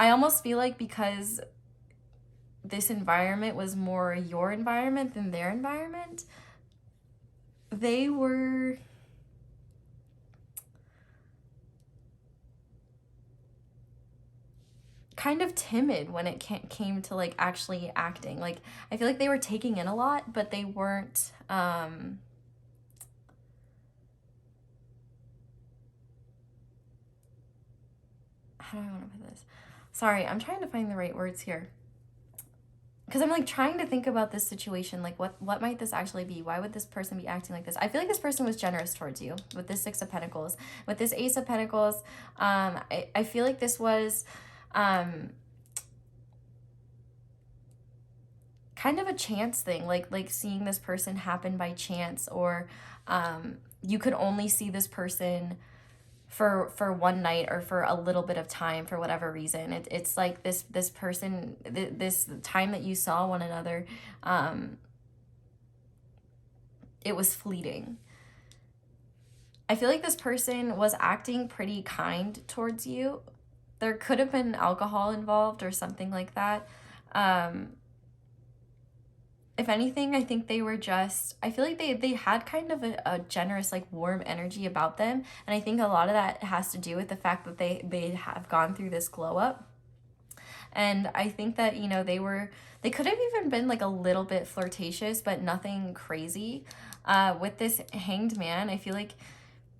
I almost feel like because this environment was more your environment than their environment, they were kind of timid when it came to like actually acting. Like I feel like they were taking in a lot, but they weren't how do I want to put this? Sorry, I'm trying to find the right words here. Because I'm like trying to think about this situation, like what might this actually be? Why would this person be acting like this? I feel like this person was generous towards you with this Six of Pentacles. With this Ace of Pentacles, I feel like this was kind of a chance thing, like seeing this person happen by chance, or you could only see this person for one night or for a little bit of time for whatever reason. It's like this person, this time that you saw one another, it was fleeting. I feel like this person was acting pretty kind towards you. There could have been alcohol involved or something like that. If anything, I think they were just, I feel like they had kind of a generous, like warm energy about them. And I think a lot of that has to do with the fact that they have gone through this glow up. And I think that, you know, they could have even been like a little bit flirtatious, but nothing crazy. With this Hanged Man, I feel like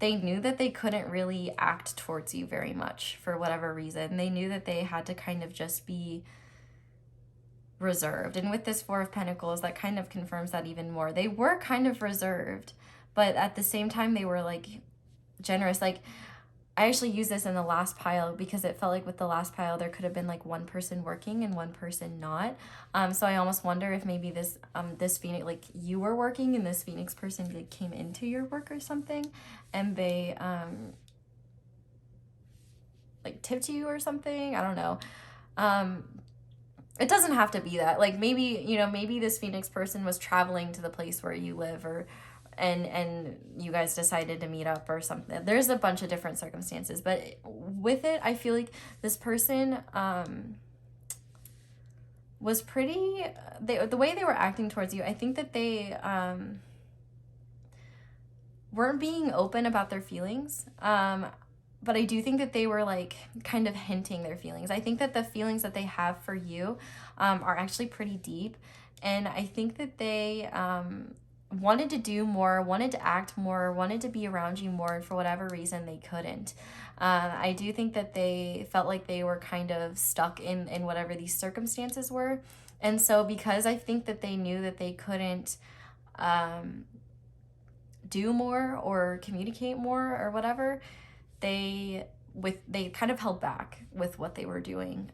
they knew that they couldn't really act towards you very much for whatever reason. They knew that they had to kind of just be reserved. And with this Four of Pentacles, that kind of confirms that even more. They were kind of reserved, but at the same time they were like generous. Like I actually used this in the last pile because it felt like with the last pile there could have been like one person working and one person not. So I almost wonder if maybe this Phoenix, like you were working and this Phoenix person like came into your work or something, and they like tipped you or something. I don't know. It doesn't have to be that. Like maybe, you know, maybe this Phoenix person was traveling to the place where you live, or and you guys decided to meet up or something. There's a bunch of different circumstances, but with it, I feel like this person was pretty, the way they were acting towards you, I think that they weren't being open about their feelings. But I do think that they were like kind of hinting their feelings. I think that the feelings that they have for you are actually pretty deep. And I think that they wanted to do more, wanted to act more, wanted to be around you more, and for whatever reason they couldn't. I do think that they felt like they were kind of stuck in whatever these circumstances were. And so because I think that they knew that they couldn't do more or communicate more or whatever, they kind of held back with what they were doing.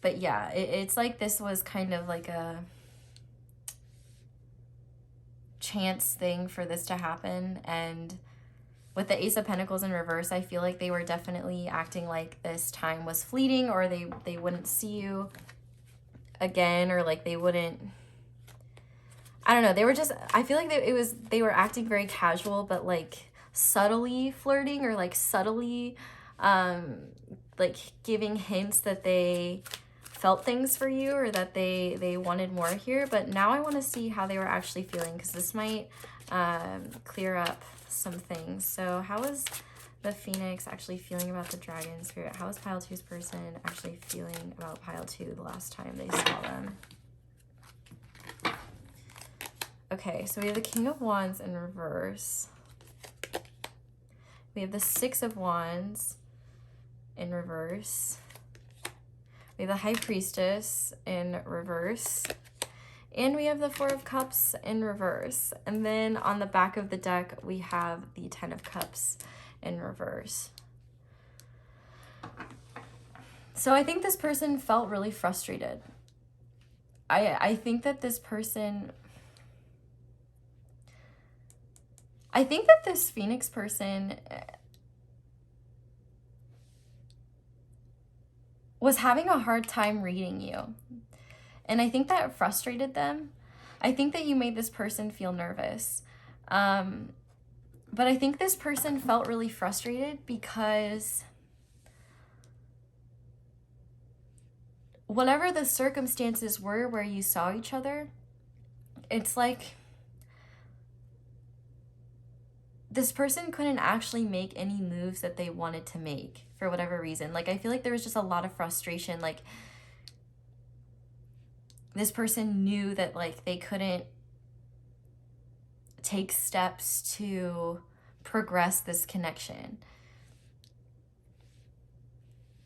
But yeah, it's like this was kind of like a chance thing for this to happen. And with the Ace of Pentacles in reverse, I feel like they were definitely acting like this time was fleeting, or they wouldn't see you again, or like they wouldn't, I don't know, they were just, I feel like they were acting very casual, but like subtly flirting, or like subtly like giving hints that they felt things for you, or that they wanted more here. But now I want to see how they were actually feeling, because this might clear up some things. So how is the Phoenix actually feeling about the Dragon Spirit? How is Pile 2's person actually feeling about Pile 2 the last time they saw them? Okay, so we have the King of Wands in reverse. We have the Six of Wands in reverse. We have the High Priestess in reverse. And we have the Four of Cups in reverse. And then on the back of the deck, we have the Ten of Cups in reverse. So I think this person felt really frustrated. I think that this person... I think that this Phoenix person was having a hard time reading you. And I think that frustrated them. I think that you made this person feel nervous. But I think this person felt really frustrated because whatever the circumstances were where you saw each other, it's like this person couldn't actually make any moves that they wanted to make for whatever reason. Like, I feel like there was just a lot of frustration. Like, this person knew that, like, they couldn't take steps to progress this connection.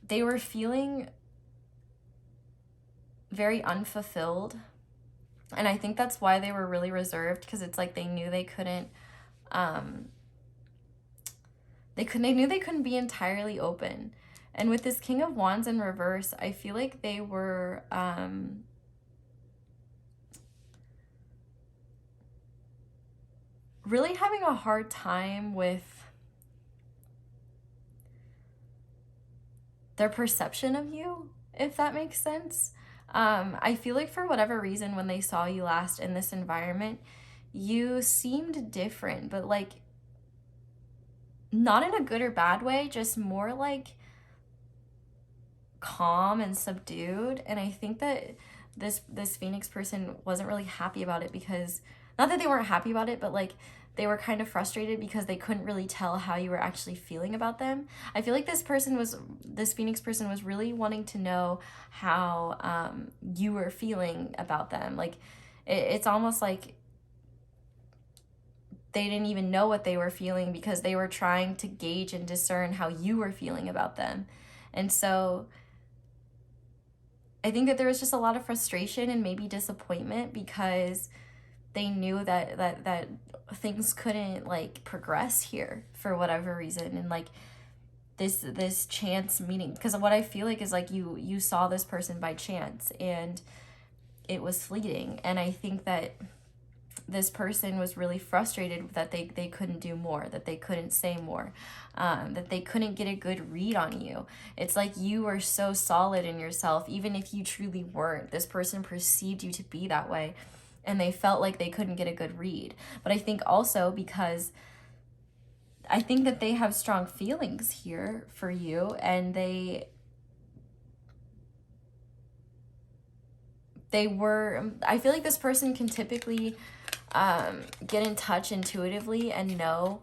They were feeling very unfulfilled. And I think that's why they were really reserved, because it's like they knew they couldn't, they knew they couldn't be entirely open. And with this King of Wands in reverse, I feel like they were, really having a hard time with their perception of you, if that makes sense. I feel like for whatever reason, when they saw you last in this environment, you seemed different, but like not in a good or bad way, just more like calm and subdued. And I think that this Phoenix person wasn't really happy about it, because not that they weren't happy about it, but like they were kind of frustrated because they couldn't really tell how you were actually feeling about them. I feel like this Phoenix person was really wanting to know how you were feeling about them. Like it's almost like they didn't even know what they were feeling, because they were trying to gauge and discern how you were feeling about them. And so I think that there was just a lot of frustration and maybe disappointment, because they knew that things couldn't like progress here for whatever reason. And like this chance meeting, because what I feel like is like you saw this person by chance and it was fleeting. And I think that this person was really frustrated that they couldn't do more, that they couldn't say more, that they couldn't get a good read on you. It's like you were so solid in yourself, even if you truly weren't. This person perceived you to be that way, and they felt like they couldn't get a good read. But I think also because I think that they have strong feelings here for you, and I feel like this person can typically get in touch intuitively and know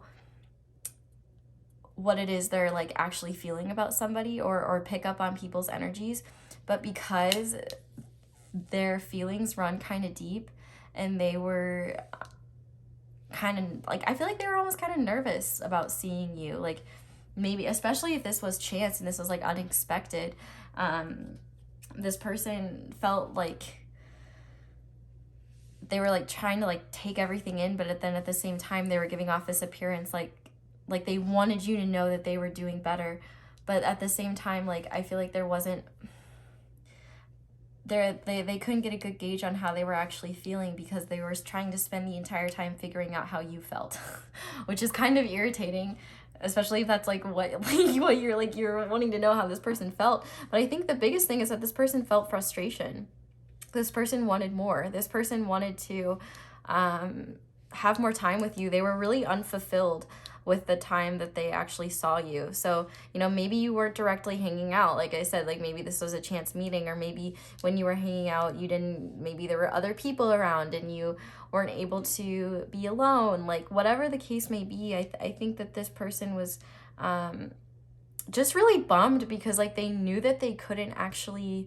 what it is they're like actually feeling about somebody, or pick up on people's energies. But because their feelings run kind of deep, and they were kind of like, I feel like they were almost kind of nervous about seeing you. Like maybe, especially if this was chance and this was like unexpected, this person felt like they were like trying to like take everything in, but then at the same time they were giving off this appearance like they wanted you to know that they were doing better. But at the same time, like I feel like there wasn't they couldn't get a good gauge on how they were actually feeling, because they were trying to spend the entire time figuring out how you felt, which is kind of irritating, especially if that's like what you're wanting to know how this person felt. But I think the biggest thing is that this person felt frustration. This person wanted more. This person wanted to have more time with you. They were really unfulfilled. with the time that they actually saw you. So, you know, maybe you weren't directly hanging out. Like I said, like maybe this was a chance meeting, or maybe when you were hanging out, you didn't, maybe there were other people around and you weren't able to be alone. Like whatever the case may be, I think that this person was just really bummed because like they knew that they couldn't actually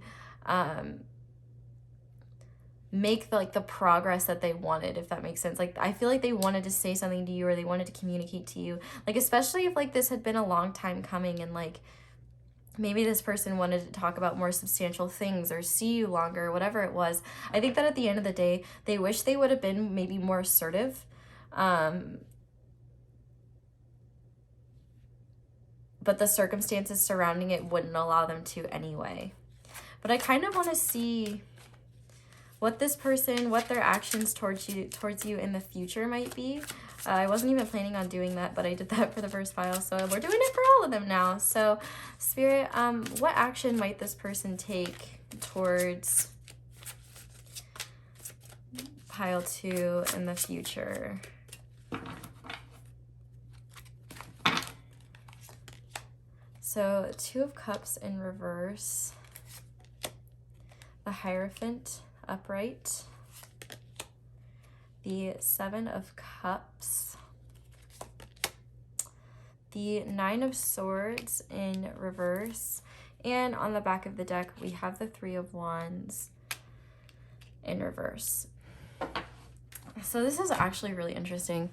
make the progress that they wanted, if that makes sense. Like I feel like they wanted to say something to you, or they wanted to communicate to you, like especially if like this had been a long time coming, and like maybe this person wanted to talk about more substantial things or see you longer, whatever it was. I think that at the end of the day, they wish they would have been maybe more assertive, but the circumstances surrounding it wouldn't allow them to anyway. But I kind of want to see what this person, what their actions towards you in the future might be. I wasn't even planning on doing that, but I did that for the first pile, so we're doing it for all of them now. So Spirit, what action might this person take towards pile 2 in the future? So 2 of Cups in reverse, the Hierophant upright, the 7 of Cups, the 9 of Swords in reverse, and on the back of the deck we have the 3 of Wands in reverse. So this is actually really interesting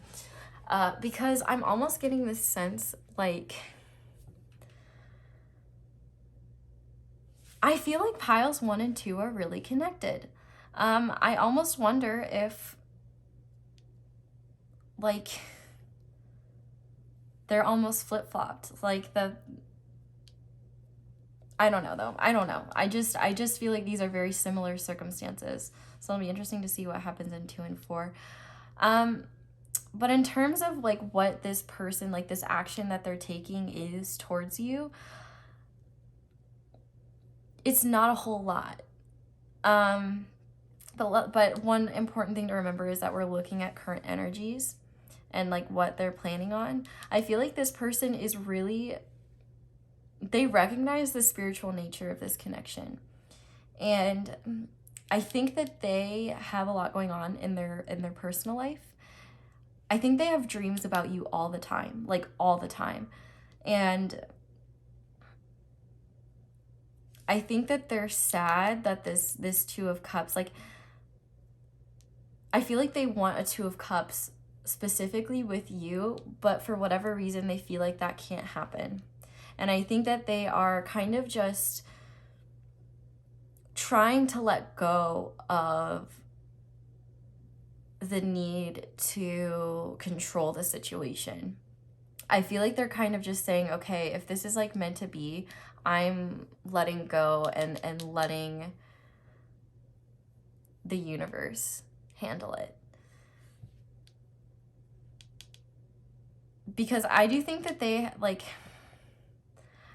because I'm almost getting this sense like I feel like piles 1 and 2 are really connected. I almost wonder if, like, they're almost flip-flopped. Like, I don't know, though. I don't know. I just feel like these are very similar circumstances. So it'll be interesting to see what happens in 2 and 4. But in terms of, like, what this person, like, this action that they're taking is towards you, it's not a whole lot. But one important thing to remember is that we're looking at current energies and like what they're planning on. I feel like this person is really, they recognize the spiritual nature of this connection. And I think that they have a lot going on in their personal life. I think they have dreams about you all the time, like all the time. And I think that they're sad that this 2 of Cups, like, I feel like they want a 2 of Cups specifically with you, but for whatever reason, they feel like that can't happen. And I think that they are kind of just trying to let go of the need to control the situation. I feel like they're kind of just saying, okay, if this is like meant to be, I'm letting go and letting the universe handle it. Because I do think that they, like,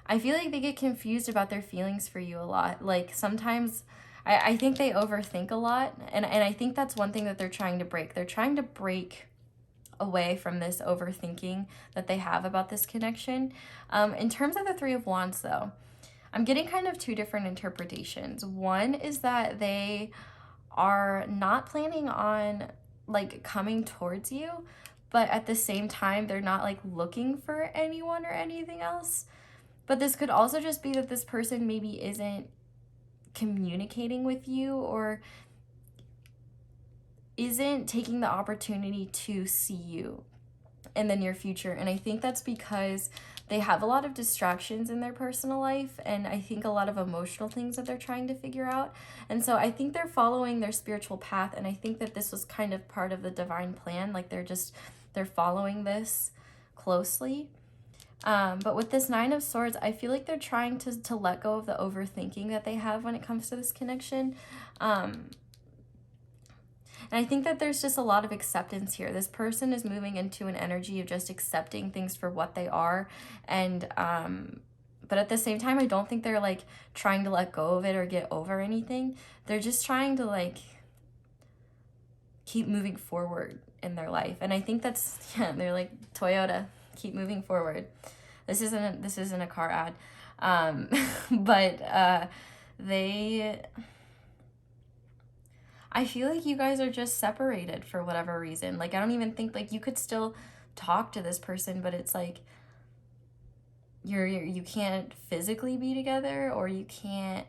I feel like they get confused about their feelings for you a lot. Like, sometimes I think they overthink a lot. And I think that's one thing that they're trying to break. They're trying to break away from this overthinking that they have about this connection. In terms of the 3 of Wands, though, I'm getting kind of 2 different interpretations. One is that they are not planning on like coming towards you, but at the same time, they're not like looking for anyone or anything else. But this could also just be that this person maybe isn't communicating with you or isn't taking the opportunity to see you in the near future. And I think that's because they have a lot of distractions in their personal life, and I think a lot of emotional things that they're trying to figure out. And so I think they're following their spiritual path, and I think that this was kind of part of the divine plan. Like they're following this closely. But with this 9 of Swords, I feel like they're trying to let go of the overthinking that they have when it comes to this connection. And I think that there's just a lot of acceptance here. This person is moving into an energy of just accepting things for what they are. And, but at the same time, I don't think they're like trying to let go of it or get over anything. They're just trying to like keep moving forward in their life. And I think that's, yeah, they're like Toyota. keep moving forward. This isn't a car ad. But I feel like you guys are just separated for whatever reason. Like, I don't even think, like, you could still talk to this person, but it's like you can't physically be together, or you can't,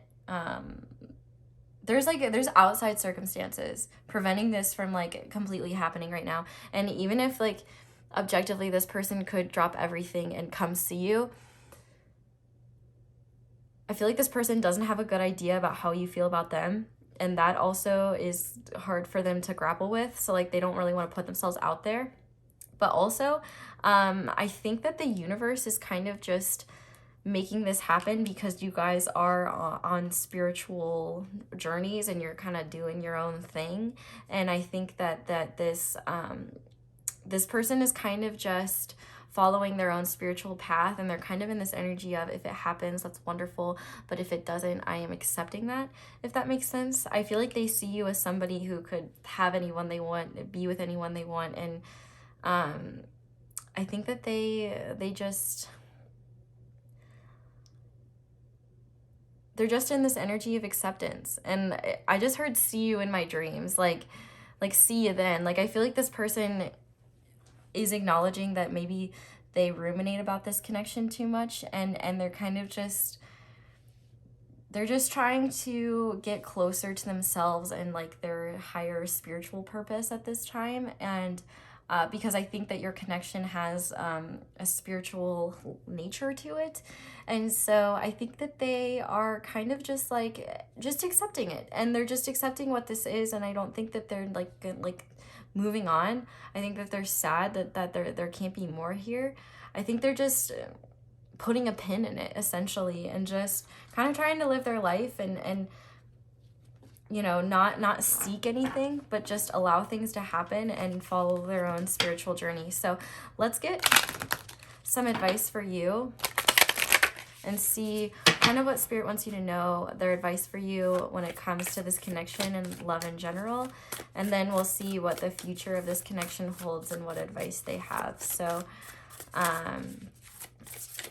there's outside circumstances preventing this from like completely happening right now. And even if like objectively this person could drop everything and come see you, I feel like this person doesn't have a good idea about how you feel about them, and that also is hard for them to grapple with. So like they don't really want to put themselves out there. But also, I think that the universe is kind of just making this happen because you guys are on spiritual journeys and you're kind of doing your own thing. And I think that this person is kind of just following their own spiritual path, and they're kind of in this energy of, if it happens, that's wonderful, but if it doesn't, I am accepting that, if that makes sense. I feel like they see you as somebody who could have anyone they want, be with anyone they want, and I think that they're just in this energy of acceptance. And I just heard see you in my dreams, like see you then. Like, I feel like this person is acknowledging that maybe they ruminate about this connection too much, and they're kind of just, they're just trying to get closer to themselves and like their higher spiritual purpose at this time. And because I think that your connection has a spiritual nature to it. And so I think that they are kind of just accepting it, and they're just accepting what this is. And I don't think that they're like moving on. I think that they're sad that there can't be more here. I think they're just putting a pin in it, essentially, and just kind of trying to live their life and you know, not seek anything, but just allow things to happen and follow their own spiritual journey. So let's get some advice for you and see kind of what Spirit wants you to know, their advice for you when it comes to this connection and love in general. And then we'll see what the future of this connection holds and what advice they have. So,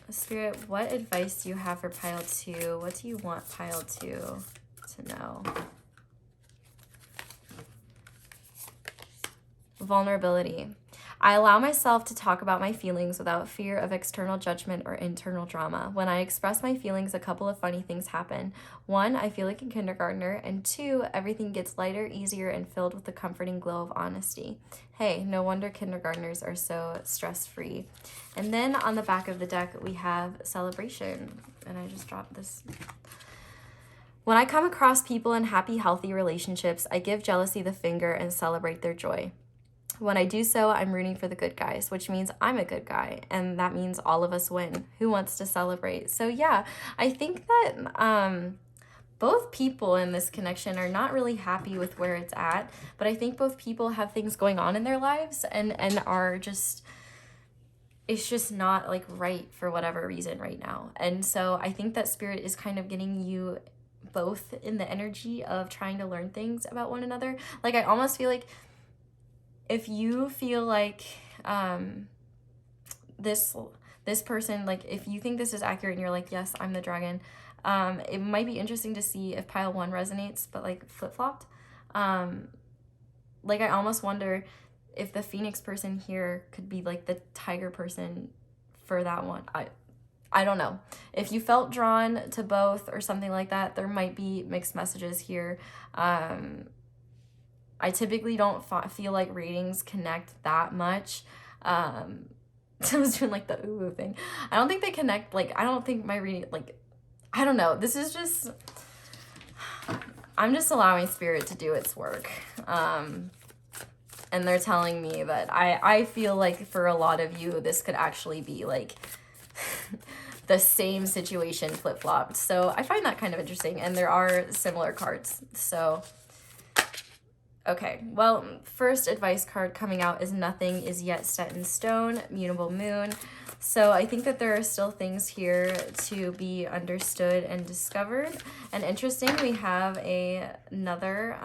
Spirit, what advice do you have for pile 2? What do you want pile 2 to know? Vulnerability. I allow myself to talk about my feelings without fear of external judgment or internal drama. When I express my feelings, a couple of funny things happen. 1, I feel like a kindergartner, and 2, everything gets lighter, easier, and filled with the comforting glow of honesty. Hey, no wonder kindergartners are so stress-free. And then on the back of the deck, we have celebration. And I just dropped this. When I come across people in happy, healthy relationships, I give jealousy the finger and celebrate their joy. When I do so, I'm rooting for the good guys, which means I'm a good guy, and that means all of us win. Who wants to celebrate? So yeah, I think that both people in this connection are not really happy with where it's at, but I think both people have things going on in their lives and are just, it's just not like right for whatever reason right now. And so I think that Spirit is kind of getting you both in the energy of trying to learn things about one another. Like, I almost feel like if you feel like this person, like if you think this is accurate and you're like, yes, I'm the dragon, it might be interesting to see if pile 1 resonates, but like flip-flopped. Like, I almost wonder if the Phoenix person here could be like the tiger person for that one. I don't know. If you felt drawn to both or something like that, there might be mixed messages here. I typically don't feel like readings connect that much. I was doing like the ooh thing. I don't think they connect. Like, I don't think my reading, like, I don't know. This is just, I'm just allowing Spirit to do its work. And they're telling me that I feel like for a lot of you, this could actually be like the same situation flip-flopped. So I find that kind of interesting. And there are similar cards. So okay, well, first advice card coming out is nothing is yet set in stone, mutable moon. So I think that there are still things here to be understood and discovered. And interesting, we have another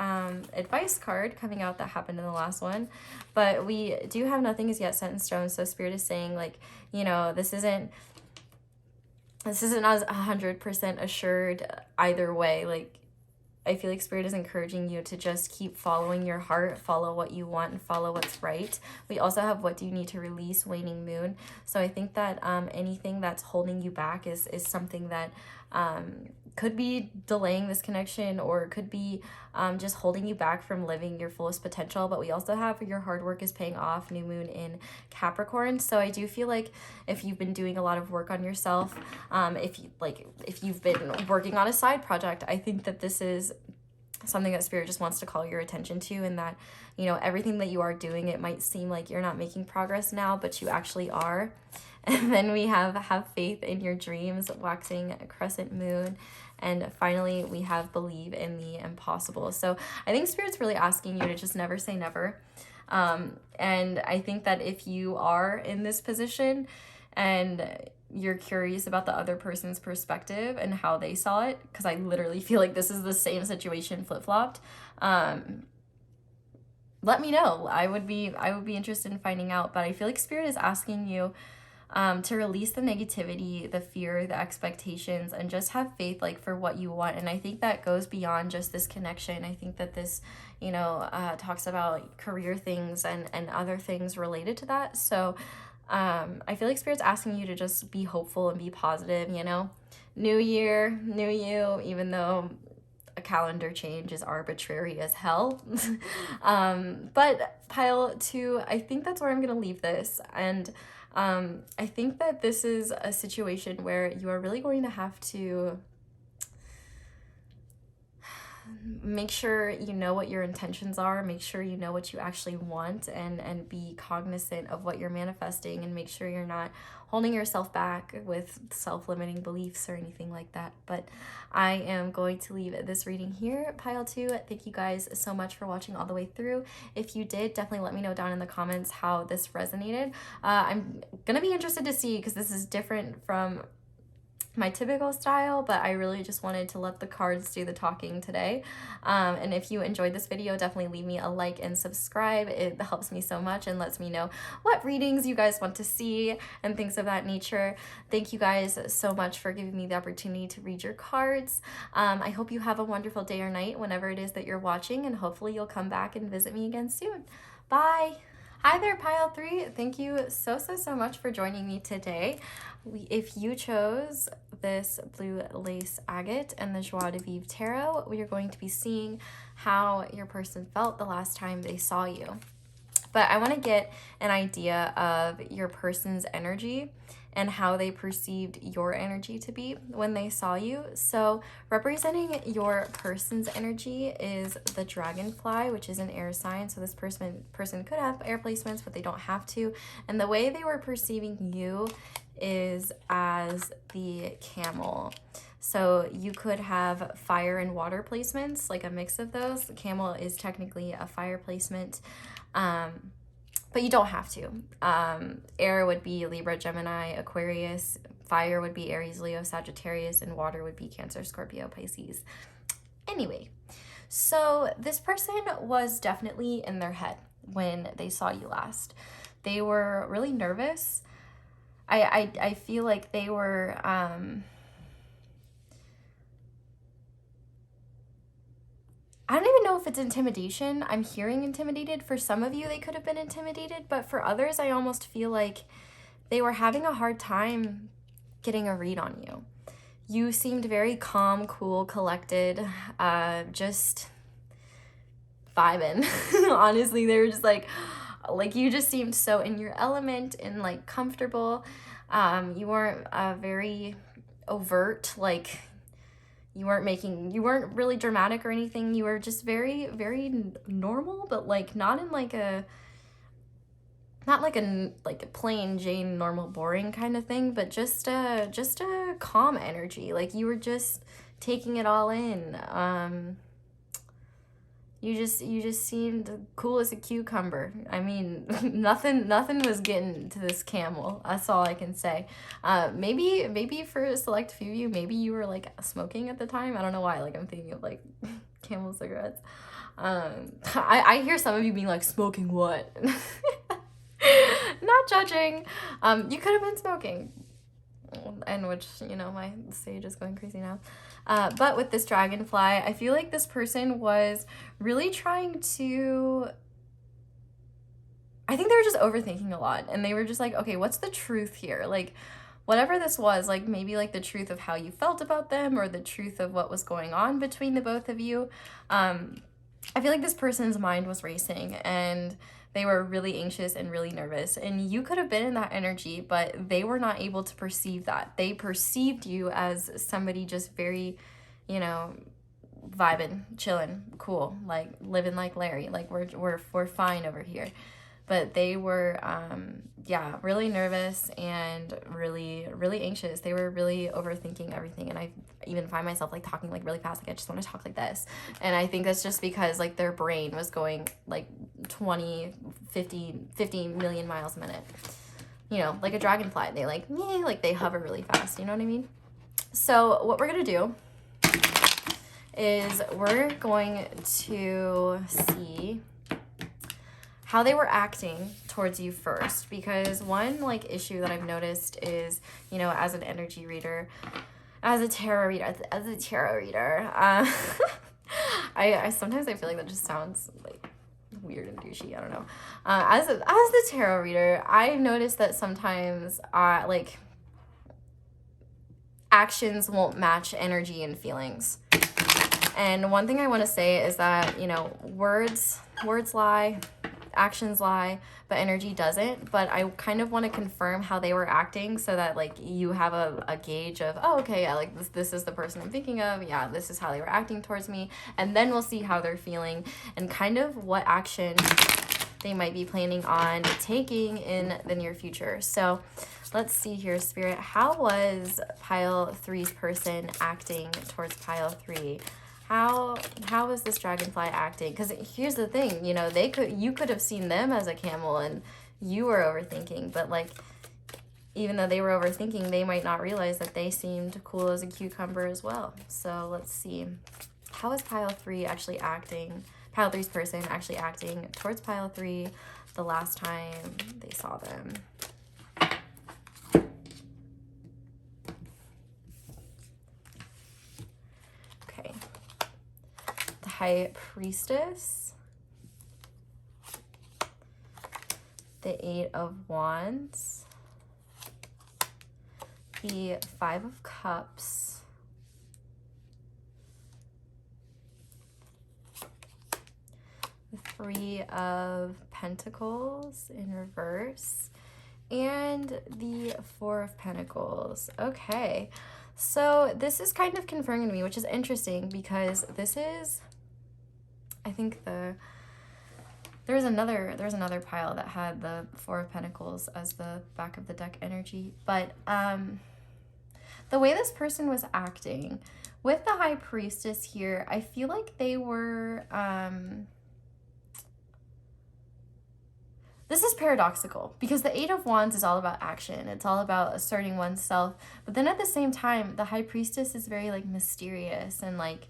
advice card coming out that happened in the last one. But we do have nothing is yet set in stone. So Spirit is saying, like, you know, this isn't as 100% assured either way. Like, I feel like Spirit is encouraging you to just keep following your heart, follow what you want, and follow what's right. We also have what do you need to release, waning moon. So I think that anything that's holding you back is something that could be delaying this connection, or could be just holding you back from living your fullest potential. But we also have your hard work is paying off, new moon in Capricorn. So I do feel like if you've been doing a lot of work on yourself, if you've been working on a side project, I think that this is something that Spirit just wants to call your attention to, and that, you know, everything that you are doing, it might seem like you're not making progress now, but you actually are. And then we have faith in your dreams, waxing crescent moon. And finally, we have believe in the impossible. So I think Spirit's really asking you to just never say never. And I think that if you are in this position and you're curious about the other person's perspective and how they saw it, because I literally feel like this is the same situation flip-flopped, let me know. I would be interested in finding out. But I feel like Spirit is asking you to release the negativity, the fear, the expectations, and just have faith, like, for what you want. And I think that goes beyond just this connection. I think that this, you know, talks about career things and other things related to that. So I feel like Spirit's asking you to just be hopeful and be positive, you know. New year, new you, even though a calendar change is arbitrary as hell. But pile 2, I think that's where I'm going to leave this. And I think that this is a situation where you are really going to have to make sure you know what your intentions are, make sure you know what you actually want, and be cognizant of what you're manifesting, and make sure you're not holding yourself back with self-limiting beliefs or anything like that. But I am going to leave this reading here, pile 2. Thank you guys so much for watching all the way through. If you did, definitely let me know down in the comments how this resonated. I'm gonna be interested to see, because this is different from my typical style, but I really just wanted to let the cards do the talking today. And if you enjoyed this video, definitely leave me a like and subscribe. It helps me so much and lets me know what readings you guys want to see and things of that nature. Thank you guys so much for giving me the opportunity to read your cards. I hope you have a wonderful day or night whenever it is that you're watching, and hopefully you'll come back and visit me again soon. Bye! Hi there, pile 3. Thank you so much for joining me today. If you chose this blue lace agate and the Joie de Vivre Tarot, we are going to be seeing how your person felt the last time they saw you. But I want to get an idea of your person's energy and how they perceived your energy to be when they saw you. So representing your person's energy is the dragonfly, which is an air sign. So this person could have air placements, but they don't have to. And the way they were perceiving you is as the camel. So you could have fire and water placements, like a mix of those. The camel is technically a fire placement. But you don't have to. Air would be Libra, Gemini, Aquarius. Fire would be Aries, Leo, Sagittarius. And water would be Cancer, Scorpio, Pisces. Anyway, so this person was definitely in their head when they saw you last. They were really nervous. I feel like they were... I don't even know if it's intimidation. I'm hearing intimidated. For some of you, they could have been intimidated, but for others, I almost feel like they were having a hard time getting a read on you. You seemed very calm, cool, collected, just vibing. Honestly, they were just like you just seemed so in your element and like comfortable. You weren't very overt, like you weren't really dramatic or anything. You were just very, very normal, but like not in like a plain Jane normal boring kind of thing, but just a calm energy. Like you were just taking it all in. You just seemed cool as a cucumber. I mean, nothing was getting to this camel. That's all I can say. Maybe for a select few of you, maybe you were like smoking at the time. I don't know why. Like I'm thinking of like Camel cigarettes. I hear some of you being like, smoking what? Not judging. You could have been smoking. And which, you know, my stage is going crazy now. But with this dragonfly, I feel like this person was really trying to, I think they were just overthinking a lot, and they were just like, okay, what's the truth here? Like, whatever this was, like maybe like the truth of how you felt about them, or the truth of what was going on between the both of you. I feel like this person's mind was racing, and they were really anxious and really nervous, and you could have been in that energy, but they were not able to perceive that. They perceived you as somebody just very, you know, vibing, chilling, cool, like living like Larry, like we're fine over here. But they were, yeah, really nervous and really, really anxious. They were really overthinking everything. And I even find myself like talking like really fast. Like I just want to talk like this. And I think that's just because like their brain was going like 20, 50 million miles a minute. You know, like a dragonfly. They like they hover really fast. You know what I mean? So what we're going to do is we're going to see how they were acting towards you first, because one like issue that I've noticed is, you know, as an energy reader, as a tarot reader, I sometimes I feel like that just sounds like weird and douchey. I don't know. As the tarot reader, I've noticed that sometimes like actions won't match energy and feelings. And one thing I want to say is that, you know, words lie, actions lie, but energy doesn't. But I kind of want to confirm how they were acting so that like you have a gauge of, oh, okay, yeah, like this is the person I'm thinking of. Yeah, this is how they were acting towards me. And then we'll see how they're feeling and kind of what action they might be planning on taking in the near future. So let's see here, Spirit. How was pile 3's person acting towards pile 3? How was this dragonfly acting? Because here's the thing, you know, you could have seen them as a camel and you were overthinking, but like, even though they were overthinking, they might not realize that they seemed cool as a cucumber as well. So let's see. How is pile 3 actually acting? Pile 3's person actually acting towards pile 3 the last time they saw them. Okay. The High Priestess. The 8 of Wands. The 5 of Cups. The 3 of Pentacles in reverse, and the 4 of Pentacles. Okay, so this is kind of confirming to me, which is interesting because this is, I think there's another pile that had the 4 of Pentacles as the back of the deck energy, but the way this person was acting with the High Priestess here, I feel like they were this is paradoxical because the 8 of Wands is all about action. It's all about asserting oneself. But then at the same time, the High Priestess is very like mysterious and like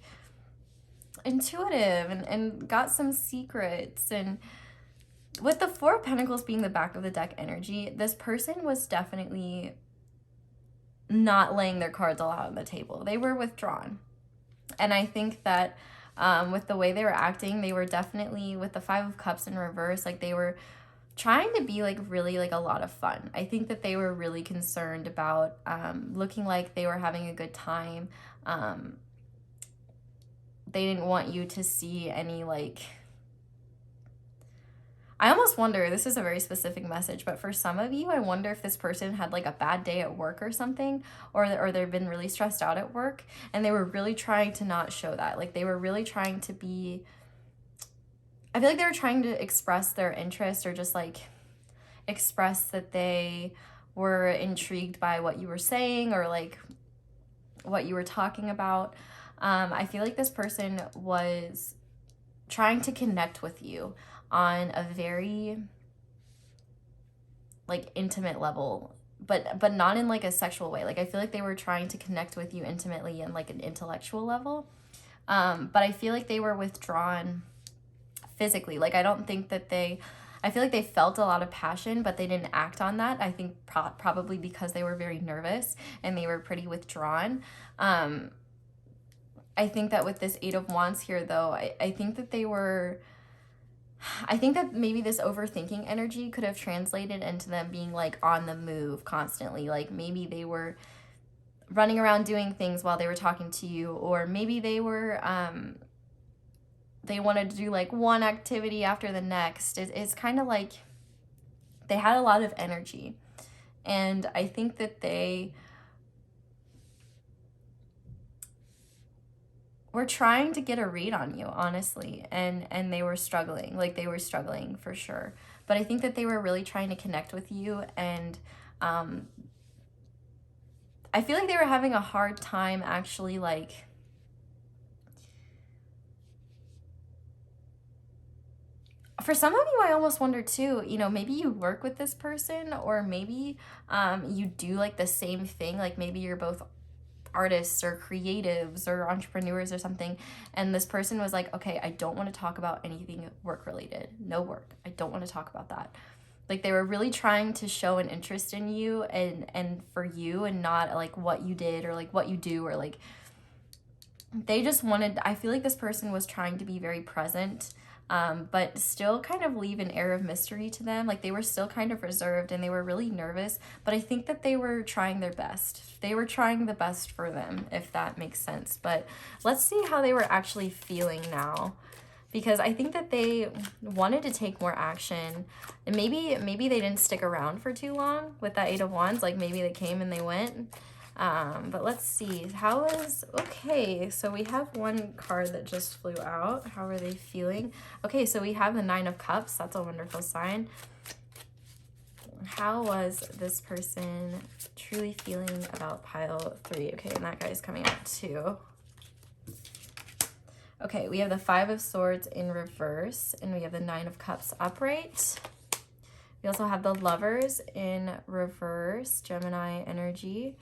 intuitive and got some secrets. And with the 4 of Pentacles being the back of the deck energy, this person was definitely not laying their cards all out on the table. They were withdrawn. And I think that with the way they were acting, they were definitely, with the 5 of Cups in reverse, like they were trying to be like really like a lot of fun. I think that they were really concerned about looking like they were having a good time. They didn't want you to see any like, I almost wonder, this is a very specific message, but for some of you, I wonder if this person had like a bad day at work or something, or they've been really stressed out at work, and they were really trying to not show that. Like they were really trying to be, I feel like they were trying to express their interest or just like express that they were intrigued by what you were saying or like what you were talking about. I feel like this person was trying to connect with you on a very like intimate level, but not in like a sexual way. Like I feel like they were trying to connect with you intimately in like an intellectual level. But I feel like they were withdrawn physically. Like I don't think that I feel like they felt a lot of passion, but they didn't act on that. I think probably because they were very nervous and they were pretty withdrawn. I think that with this Eight of Wands here, though, I think that I think that maybe this overthinking energy could have translated into them being like on the move constantly. Like maybe they were running around doing things while they were talking to you, or maybe they were, they wanted to do like one activity after the next. It's kind of like they had a lot of energy. And I think that they were trying to get a read on you, honestly, and they were struggling. Like they were struggling for sure. But I think that they were really trying to connect with you, and I feel like they were having a hard time actually like for some of you, I almost wonder too, you know, maybe you work with this person, or maybe you do like the same thing. Like maybe you're both artists or creatives or entrepreneurs or something, and this person was like, okay, I don't want to talk about anything work related. No work. I don't want to talk about that. Like they were really trying to show an interest in you and for you, and not like what you did or like what you do, or like they just wanted, I feel like this person was trying to be very present, but still kind of leave an air of mystery to them. Like they were still kind of reserved and they were really nervous, but I think that they were trying their best. They were trying the best for them, if that makes sense. But let's see how they were actually feeling now, because I think that they wanted to take more action, and maybe they didn't stick around for too long with that Eight of Wands. Like maybe they came and they went. But let's see, okay, so we have one card that just flew out. How are they feeling? Okay, so we have the Nine of Cups. That's a wonderful sign. How was this person truly feeling about pile 3? Okay, and that guy's coming out too. Okay, we have the Five of Swords in reverse, and we have the Nine of Cups upright. We also have the Lovers in reverse, Gemini energy.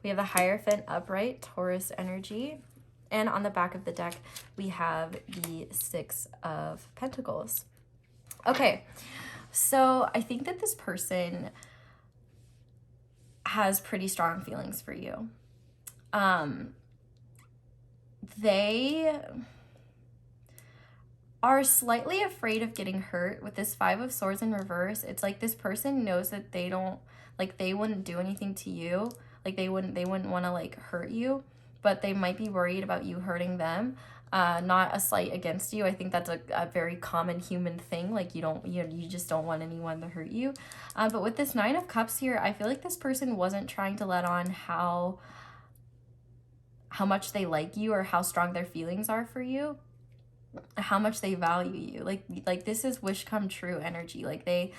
We have the Hierophant upright, Taurus energy. And on the back of the deck, we have the Six of Pentacles. Okay, so I think that this person has pretty strong feelings for you. They are slightly afraid of getting hurt with this Five of Swords in reverse. It's like this person knows that they wouldn't do anything to you. Like they wouldn't want to like hurt you, but they might be worried about you hurting them. Not a slight against you. I think that's a very common human thing. Like you just don't want anyone to hurt you. But with this Nine of Cups here, I feel like this person wasn't trying to let on how much they like you, or how strong their feelings are for you, how much they value you. Like this is wish come true energy. Like they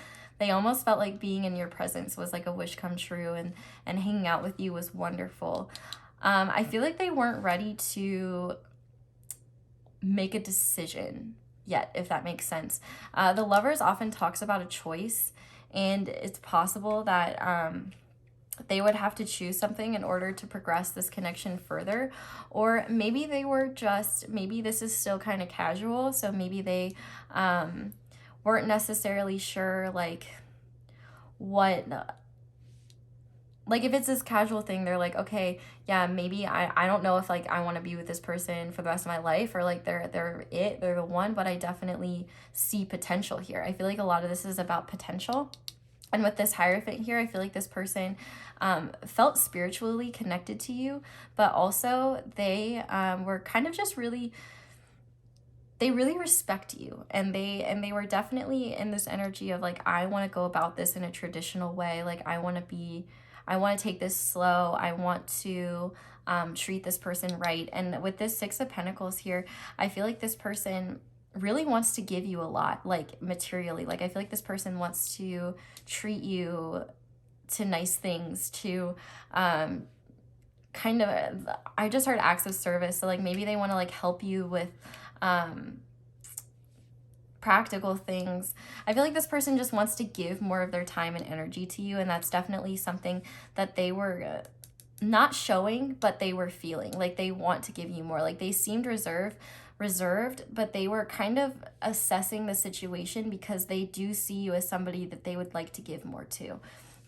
almost felt like being in your presence was like a wish come true, and hanging out with you was wonderful. I feel like they weren't ready to make a decision yet, if that makes sense. The Lovers often talks about a choice, and it's possible that they would have to choose something in order to progress this connection further. Or maybe they were just, maybe this is still kind of casual, so maybe they weren't necessarily sure like what, like if it's this casual thing, they're like, okay, yeah, maybe I don't know if like I want to be with this person for the rest of my life, or like they're the one, but I definitely see potential here. I feel like a lot of this is about potential. And with this Hierophant here, I feel like this person felt spiritually connected to you, but also they were kind of just really, they really respect you, and they were definitely in this energy of like, I want to go about this in a traditional way. Like I want to take this slow. I want to treat this person right. And with this Six of Pentacles here, I feel like this person really wants to give you a lot, like materially. Like I feel like this person wants to treat you to nice things, to kind of, I just heard acts of service. So like maybe they want to like help you with practical things. I feel like this person just wants to give more of their time and energy to you, and that's definitely something that they were not showing, but they were feeling. Like they want to give you more. Like they seemed reserved, but they were kind of assessing the situation because they do see you as somebody that they would like to give more to.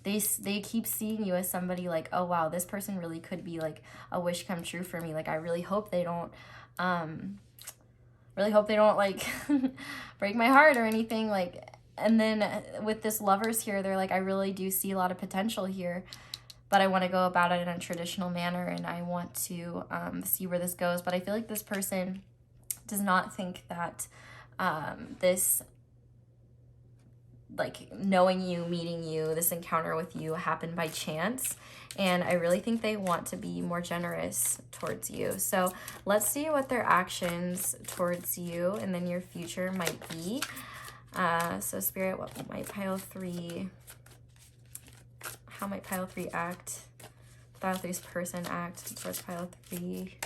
They keep seeing you as somebody like, oh wow, this person really could be like a wish come true for me. Like I really hope they don't like break my heart or anything. Like, and then with this Lovers here, they're like, I really do see a lot of potential here, but I want to go about it in a traditional manner, and I want to see where this goes. But I feel like this person does not think that this, like, knowing you, meeting you, this encounter with you happened by chance. And I really think they want to be more generous towards you. So let's see what their actions towards you and then your future might be. So Spirit, what might pile 3? How might pile 3 act? Pile 3's person act towards pile 3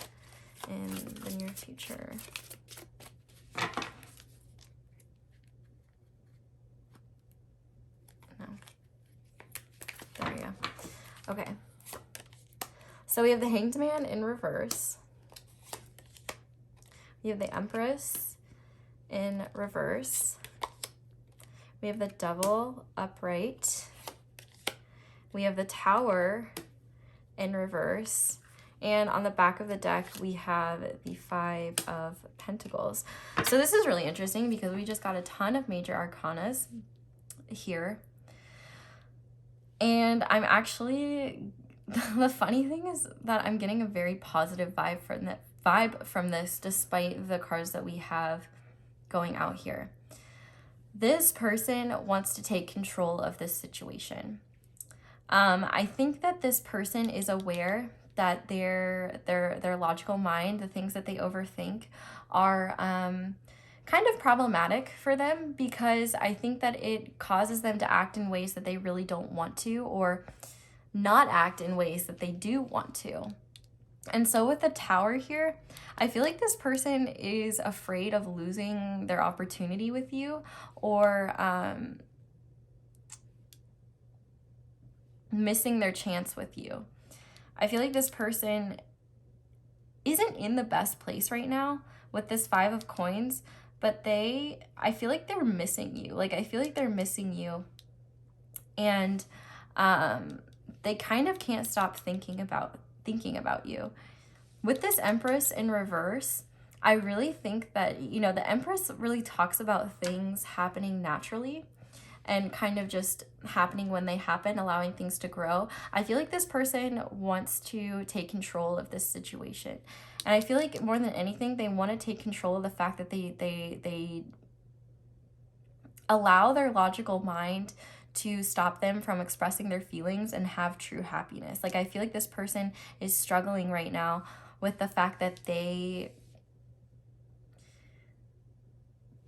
in the near future. No. There we go. Okay. So we have the Hanged Man in reverse. We have the Empress in reverse. We have the Devil upright. We have the Tower in reverse. And on the back of the deck, we have the 5 of Pentacles. So this is really interesting because we just got a ton of major arcanas here. And I'm actually, the funny thing is that I'm getting a very positive vibe from this, despite the cards that we have going out here. This person wants to take control of this situation. I think that this person is aware that their logical mind, the things that they overthink, are kind of problematic for them, because I think that it causes them to act in ways that they really don't want to, or not act in ways that they do want to. And so with the Tower here, I feel like this person is afraid of losing their opportunity with you, or missing their chance with you. I feel like this person isn't in the best place right now with this 5 of Coins, but I feel like they're missing you. Like, I feel like they're missing you. And they kind of can't stop thinking about you. With this Empress in reverse, I really think that, you know, the Empress really talks about things happening naturally and kind of just happening when they happen, allowing things to grow. I feel like this person wants to take control of this situation. And I feel like more than anything, they want to take control of the fact that they allow their logical mind to stop them from expressing their feelings and have true happiness. Like, I feel like this person is struggling right now with the fact that they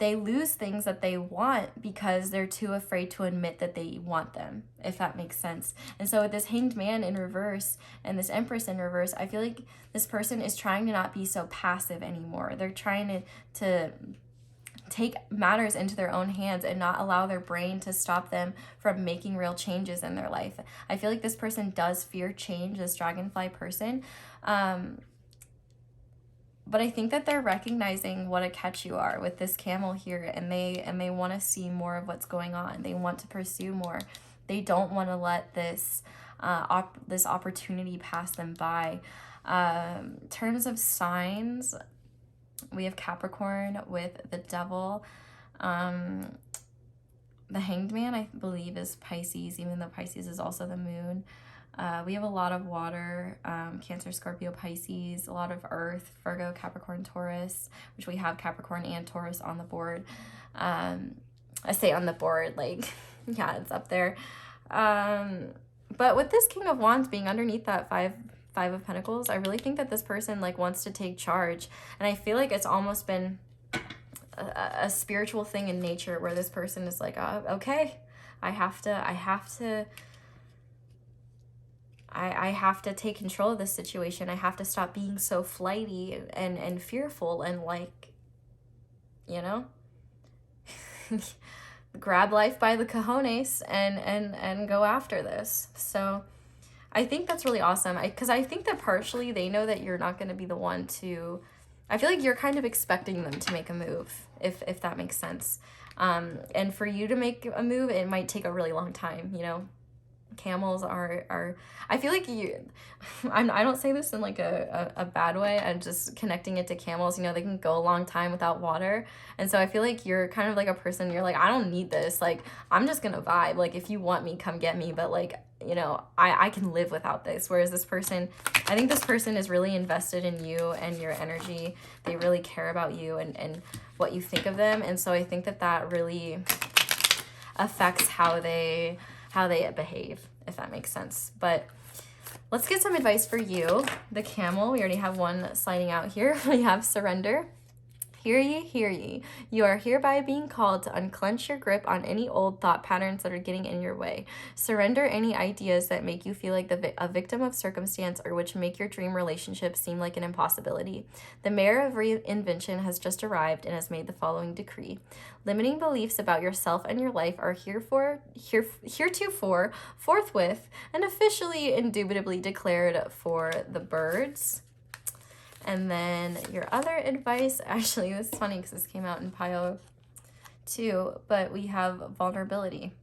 lose things that they want because they're too afraid to admit that they want them, if that makes sense. And so with this Hanged Man in reverse and this Empress in reverse, I feel like this person is trying to not be so passive anymore. They're trying to take matters into their own hands and not allow their brain to stop them from making real changes in their life. I feel like this person does fear change, this dragonfly person. But I think that they're recognizing what a catch you are with this camel here, and they want to see more of what's going on. They want to pursue more. They don't want to let this this opportunity pass them by. In terms of signs, we have Capricorn with the Devil. The Hanged Man, I believe, is Pisces, even though Pisces is also the moon. We have a lot of water, Cancer, Scorpio, Pisces, a lot of earth, Virgo, Capricorn, Taurus, which we have Capricorn and Taurus on the board. I say on the board, like, yeah, it's up there. But with this King of Wands being underneath that five of Pentacles, I really think that this person, like, wants to take charge. And I feel like it's almost been a spiritual thing in nature where this person is like, okay, I have to take control of this situation. I have to stop being so flighty and fearful and, like, you know? Grab life by the cojones and go after this. So I think that's really awesome. Because I think that partially they know that you're not going to be the one to, I feel like you're kind of expecting them to make a move, if that makes sense. And for you to make a move, it might take a really long time, you know? Camels are I feel like I don't say this in like a bad way. I'm just connecting it to camels. You know, they can go a long time without water. And so I feel like you're kind of like a person, you're like, I don't need this. Like, I'm just gonna vibe. Like, if you want me, come get me. But like, you know, I can live without this. Whereas this person, I think this person is really invested in you and your energy. They really care about you and what you think of them. And so I think that really affects how they behave, if that makes sense. But let's get some advice for you. The camel, we already have one sliding out here. We have surrender. Hear ye, hear ye. You are hereby being called to unclench your grip on any old thought patterns that are getting in your way. Surrender any ideas that make you feel like a victim of circumstance or which make your dream relationship seem like an impossibility. The mayor of reinvention has just arrived and has made the following decree. Limiting beliefs about yourself and your life are heretofore, forthwith, and officially indubitably declared for the birds. And then your other advice, actually, this is funny because this came out in pile 2, but we have vulnerability.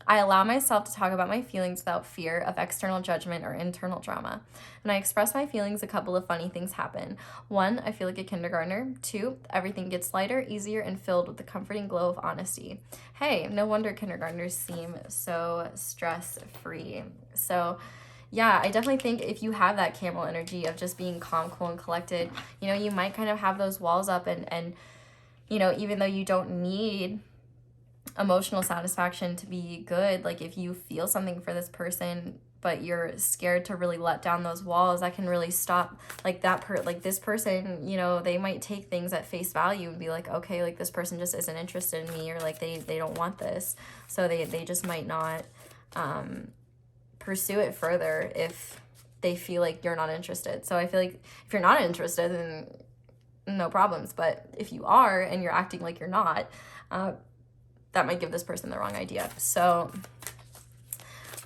I allow myself to talk about my feelings without fear of external judgment or internal drama. When I express my feelings, a couple of funny things happen. 1, I feel like a kindergartner. 2, everything gets lighter, easier, and filled with the comforting glow of honesty. Hey, no wonder kindergartners seem so stress-free. So yeah, I definitely think if you have that camel energy of just being calm, cool, and collected, you know, you might kind of have those walls up and you know, even though you don't need emotional satisfaction to be good, like if you feel something for this person, but you're scared to really let down those walls, that can really stop, like this person, you know, they might take things at face value and be like, okay, like this person just isn't interested in me, or like they don't want this. So they just might not, pursue it further if they feel like you're not interested. So I feel like if you're not interested, then no problems. But if you are and you're acting like you're not, that might give this person the wrong idea. So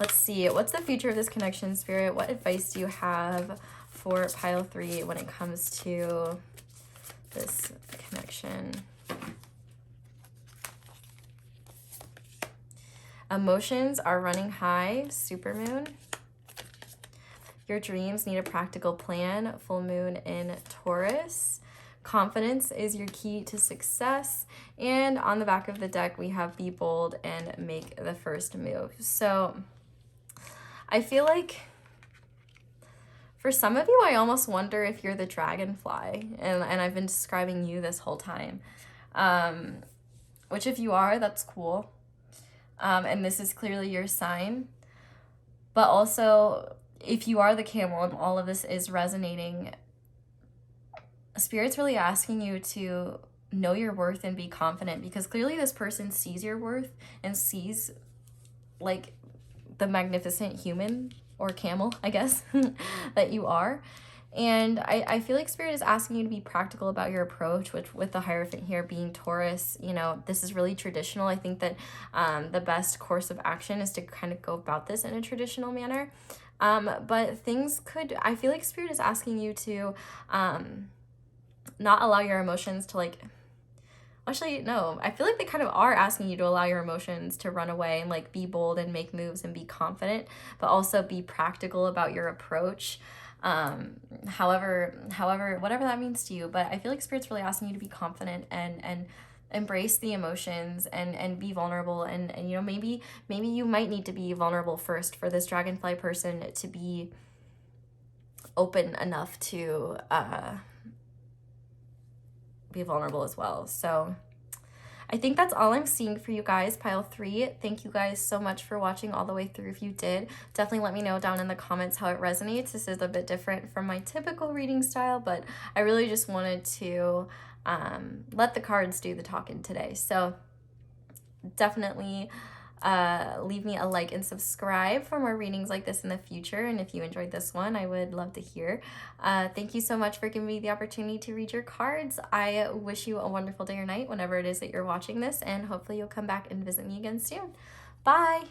let's see. What's the future of this connection, Spirit? What advice do you have for pile 3 when it comes to this connection? Emotions are running high, supermoon. Your dreams need a practical plan, full moon in Taurus. Confidence is your key to success. And on the back of the deck, we have be bold and make the first move. So I feel like for some of you, I almost wonder if you're the dragonfly. And I've been describing you this whole time. Which if you are, that's cool. And this is clearly your sign. But also, if you are the camel and all of this is resonating, Spirit's really asking you to know your worth and be confident, because clearly this person sees your worth and sees like the magnificent human or camel, I guess, that you are. And I feel like Spirit is asking you to be practical about your approach, which with the Hierophant here being Taurus, you know, this is really traditional. I think that the best course of action is to kind of go about this in a traditional manner. But things could, I feel like Spirit is asking you to not allow your emotions to like, actually, no, I feel like they kind of are asking you to allow your emotions to run away and like be bold and make moves and be confident, but also be practical about your approach. However, whatever that means to you. But I feel like Spirit's really asking you to be confident and embrace the emotions and be vulnerable. And you know, maybe you might need to be vulnerable first for this dragonfly person to be open enough to be vulnerable as well. So I think that's all I'm seeing for you guys, pile 3. Thank you guys so much for watching all the way through. If you did, definitely let me know down in the comments how it resonates. This is a bit different from my typical reading style, but I really just wanted to let the cards do the talking today. So definitely Leave me a like and subscribe for more readings like this in the future. And if you enjoyed this one, I would love to hear. Thank you so much for giving me the opportunity to read your cards. I wish you a wonderful day or night whenever it is that you're watching this, and hopefully you'll come back and visit me again soon. Bye!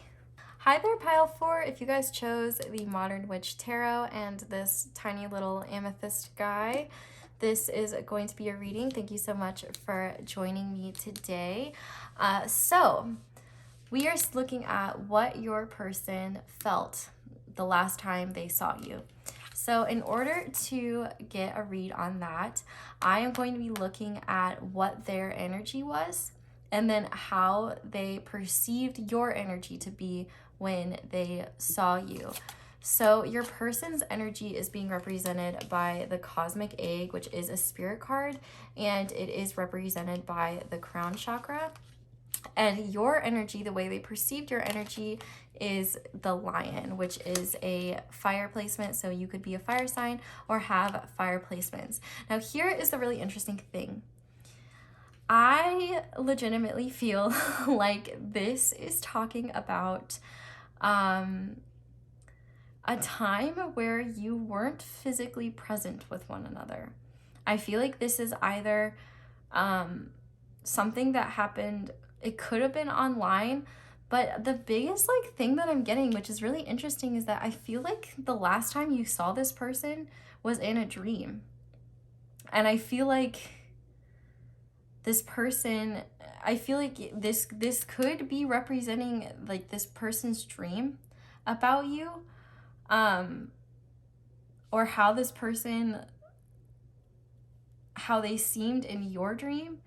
Hi there, Pile 4. If you guys chose the Modern Witch Tarot and this tiny little amethyst guy, this is going to be a reading. Thank you so much for joining me today. So we are looking at what your person felt the last time they saw you. So in order to get a read on that, I am going to be looking at what their energy was and then how they perceived your energy to be when they saw you. So your person's energy is being represented by the Cosmic Egg, which is a spirit card, and it is represented by the crown chakra. And your energy, the way they perceived your energy, is the Lion, which is a fire placement. So you could be a fire sign or have fire placements. Now here is the really interesting thing. I legitimately feel like this is talking about a time where you weren't physically present with one another. I feel like this is either something that happened, it could have been online, but the biggest thing that I'm getting, which is really interesting, is that I feel like the last time you saw this person was in a dream. And I feel like this person, I feel like this could be representing like this person's dream about you, or how this person, how they seemed in your dream.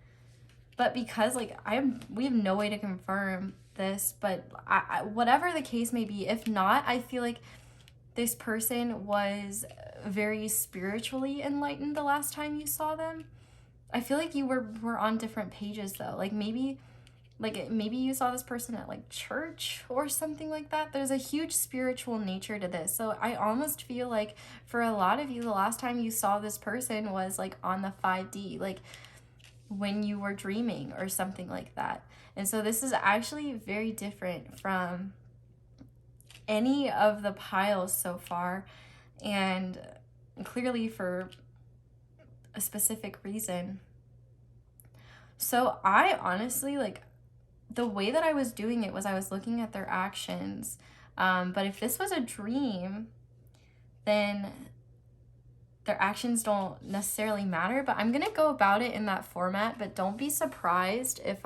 But because we have no way to confirm this, but whatever the case may be, if not, I feel like this person was very spiritually enlightened the last time you saw them. I feel like you were on different pages though. Maybe you saw this person at church or something like that. There's a huge spiritual nature to this. So I almost feel like for a lot of you, the last time you saw this person was on the 5D, when you were dreaming or something like that. And so this is actually very different from any of the piles so far, and clearly for a specific reason. So I honestly, the way that I was doing it was I was looking at their actions. But if this was a dream, then their actions don't necessarily matter. But I'm going to go about it in that format. But don't be surprised if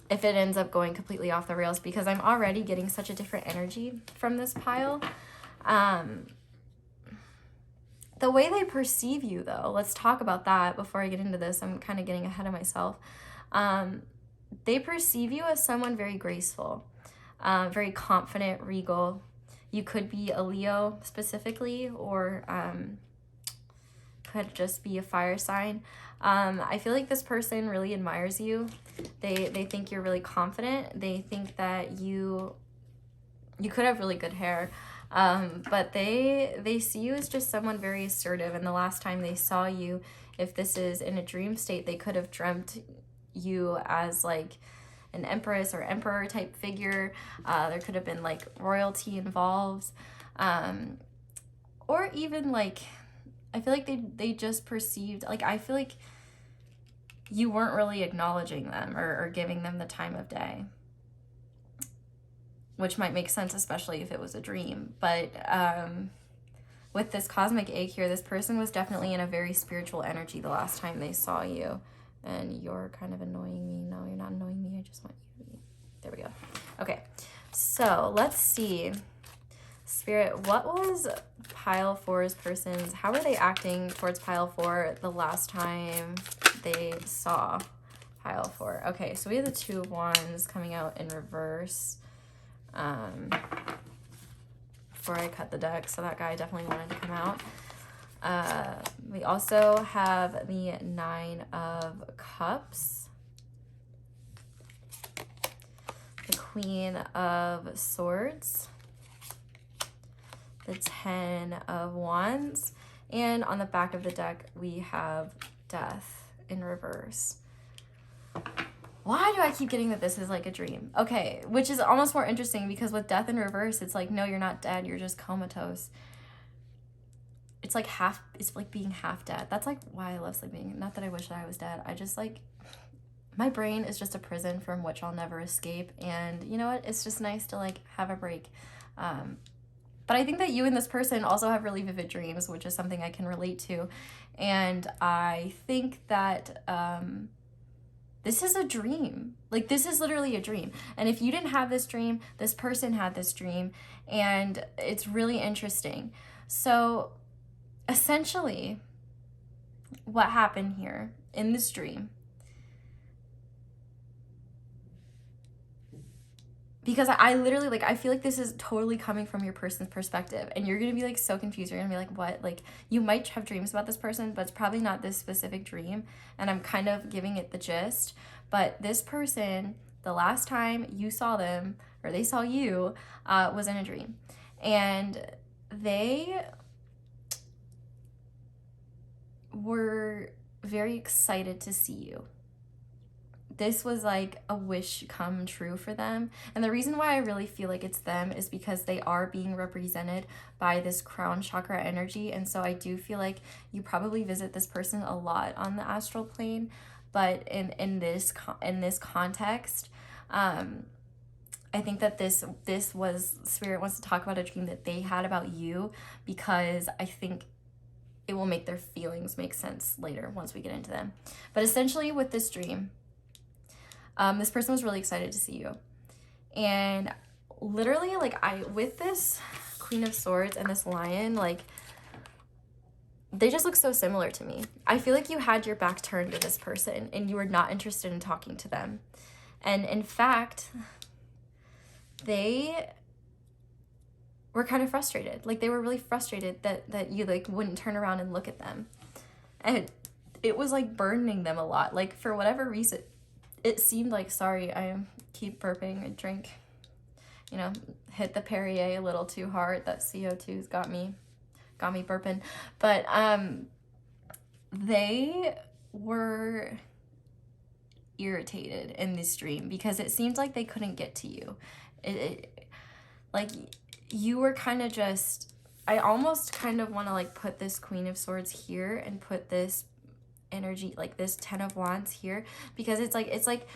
if it ends up going completely off the rails, because I'm already getting such a different energy from this pile. The way they perceive you, though, let's talk about that before I get into this. I'm kind of getting ahead of myself. They perceive you as someone very graceful, very confident, regal. You could be a Leo specifically, or could just be a fire sign. I feel like this person really admires you. They think you're really confident. They think that you could have really good hair. But they see you as just someone very assertive. And the last time they saw you, if this is in a dream state, they could have dreamt you as an empress or emperor type figure. There could have been royalty involved, or even I feel like they just perceived, I feel like you weren't really acknowledging them or giving them the time of day, which might make sense, especially if it was a dream. But with this cosmic egg here, this person was definitely in a very spiritual energy the last time they saw you. And you're kind of annoying me. No, you're not annoying me. I just want you to be. There we go. Okay, so let's see. Spirit, what was pile 4's person's, how were they acting towards pile 4 the last time they saw pile 4? Okay, so we have the 2 of Wands coming out in reverse. Before I cut the deck, so that guy definitely wanted to come out. We also have the 9 of Cups, the Queen of Swords, the 10 of Wands, and on the back of the deck we have Death in reverse. Why do I keep getting that this is like a dream? Okay, which is almost more interesting because with death in reverse, it's like, no, you're not dead. You're just comatose. It's like being half dead. That's like why I love sleeping. Not that I wish that I was dead. I just like, my brain is just a prison from which I'll never escape. And you know what? It's just nice to like have a break. But I think that you and this person also have really vivid dreams, which is something I can relate to. And I think that this is a dream. Like, this is literally a dream. And if you didn't have this dream, this person had this dream. And it's really interesting. So essentially, what happened here in this dream, because I literally, like, I feel like this is totally coming from your person's perspective, and you're gonna be like so confused. You're gonna be like, what? Like, you might have dreams about this person, but it's probably not this specific dream, and I'm kind of giving it the gist. But this person, the last time you saw them, or they saw you, was in a dream, and they were very excited to see you. This was like a wish come true for them. And the reason why I really feel like it's them is because they are being represented by this crown chakra energy. And so I do feel like you probably visit this person a lot on the astral plane. But in this context, I think that this was, Spirit wants to talk about a dream that they had about you, because I think it will make their feelings make sense later once we get into them. But essentially with this dream, this person was really excited to see you. And literally, like, with this Queen of Swords and this Lion, like, they just look so similar to me. I feel like you had your back turned to this person and you were not interested in talking to them. And in fact, they were kind of frustrated. Like, they were really frustrated that you like wouldn't turn around and look at them. And it was like burdening them a lot. Like, for whatever reason, it seemed like, sorry, I keep burping. I drink, you know, hit the Perrier a little too hard. That CO2's got me burping. But they were irritated in this dream because it seemed like they couldn't get to you. Like, you were kind of just, I almost kind of want to like put this Queen of Swords here and put this energy, like this 10 of Wands here, because it's like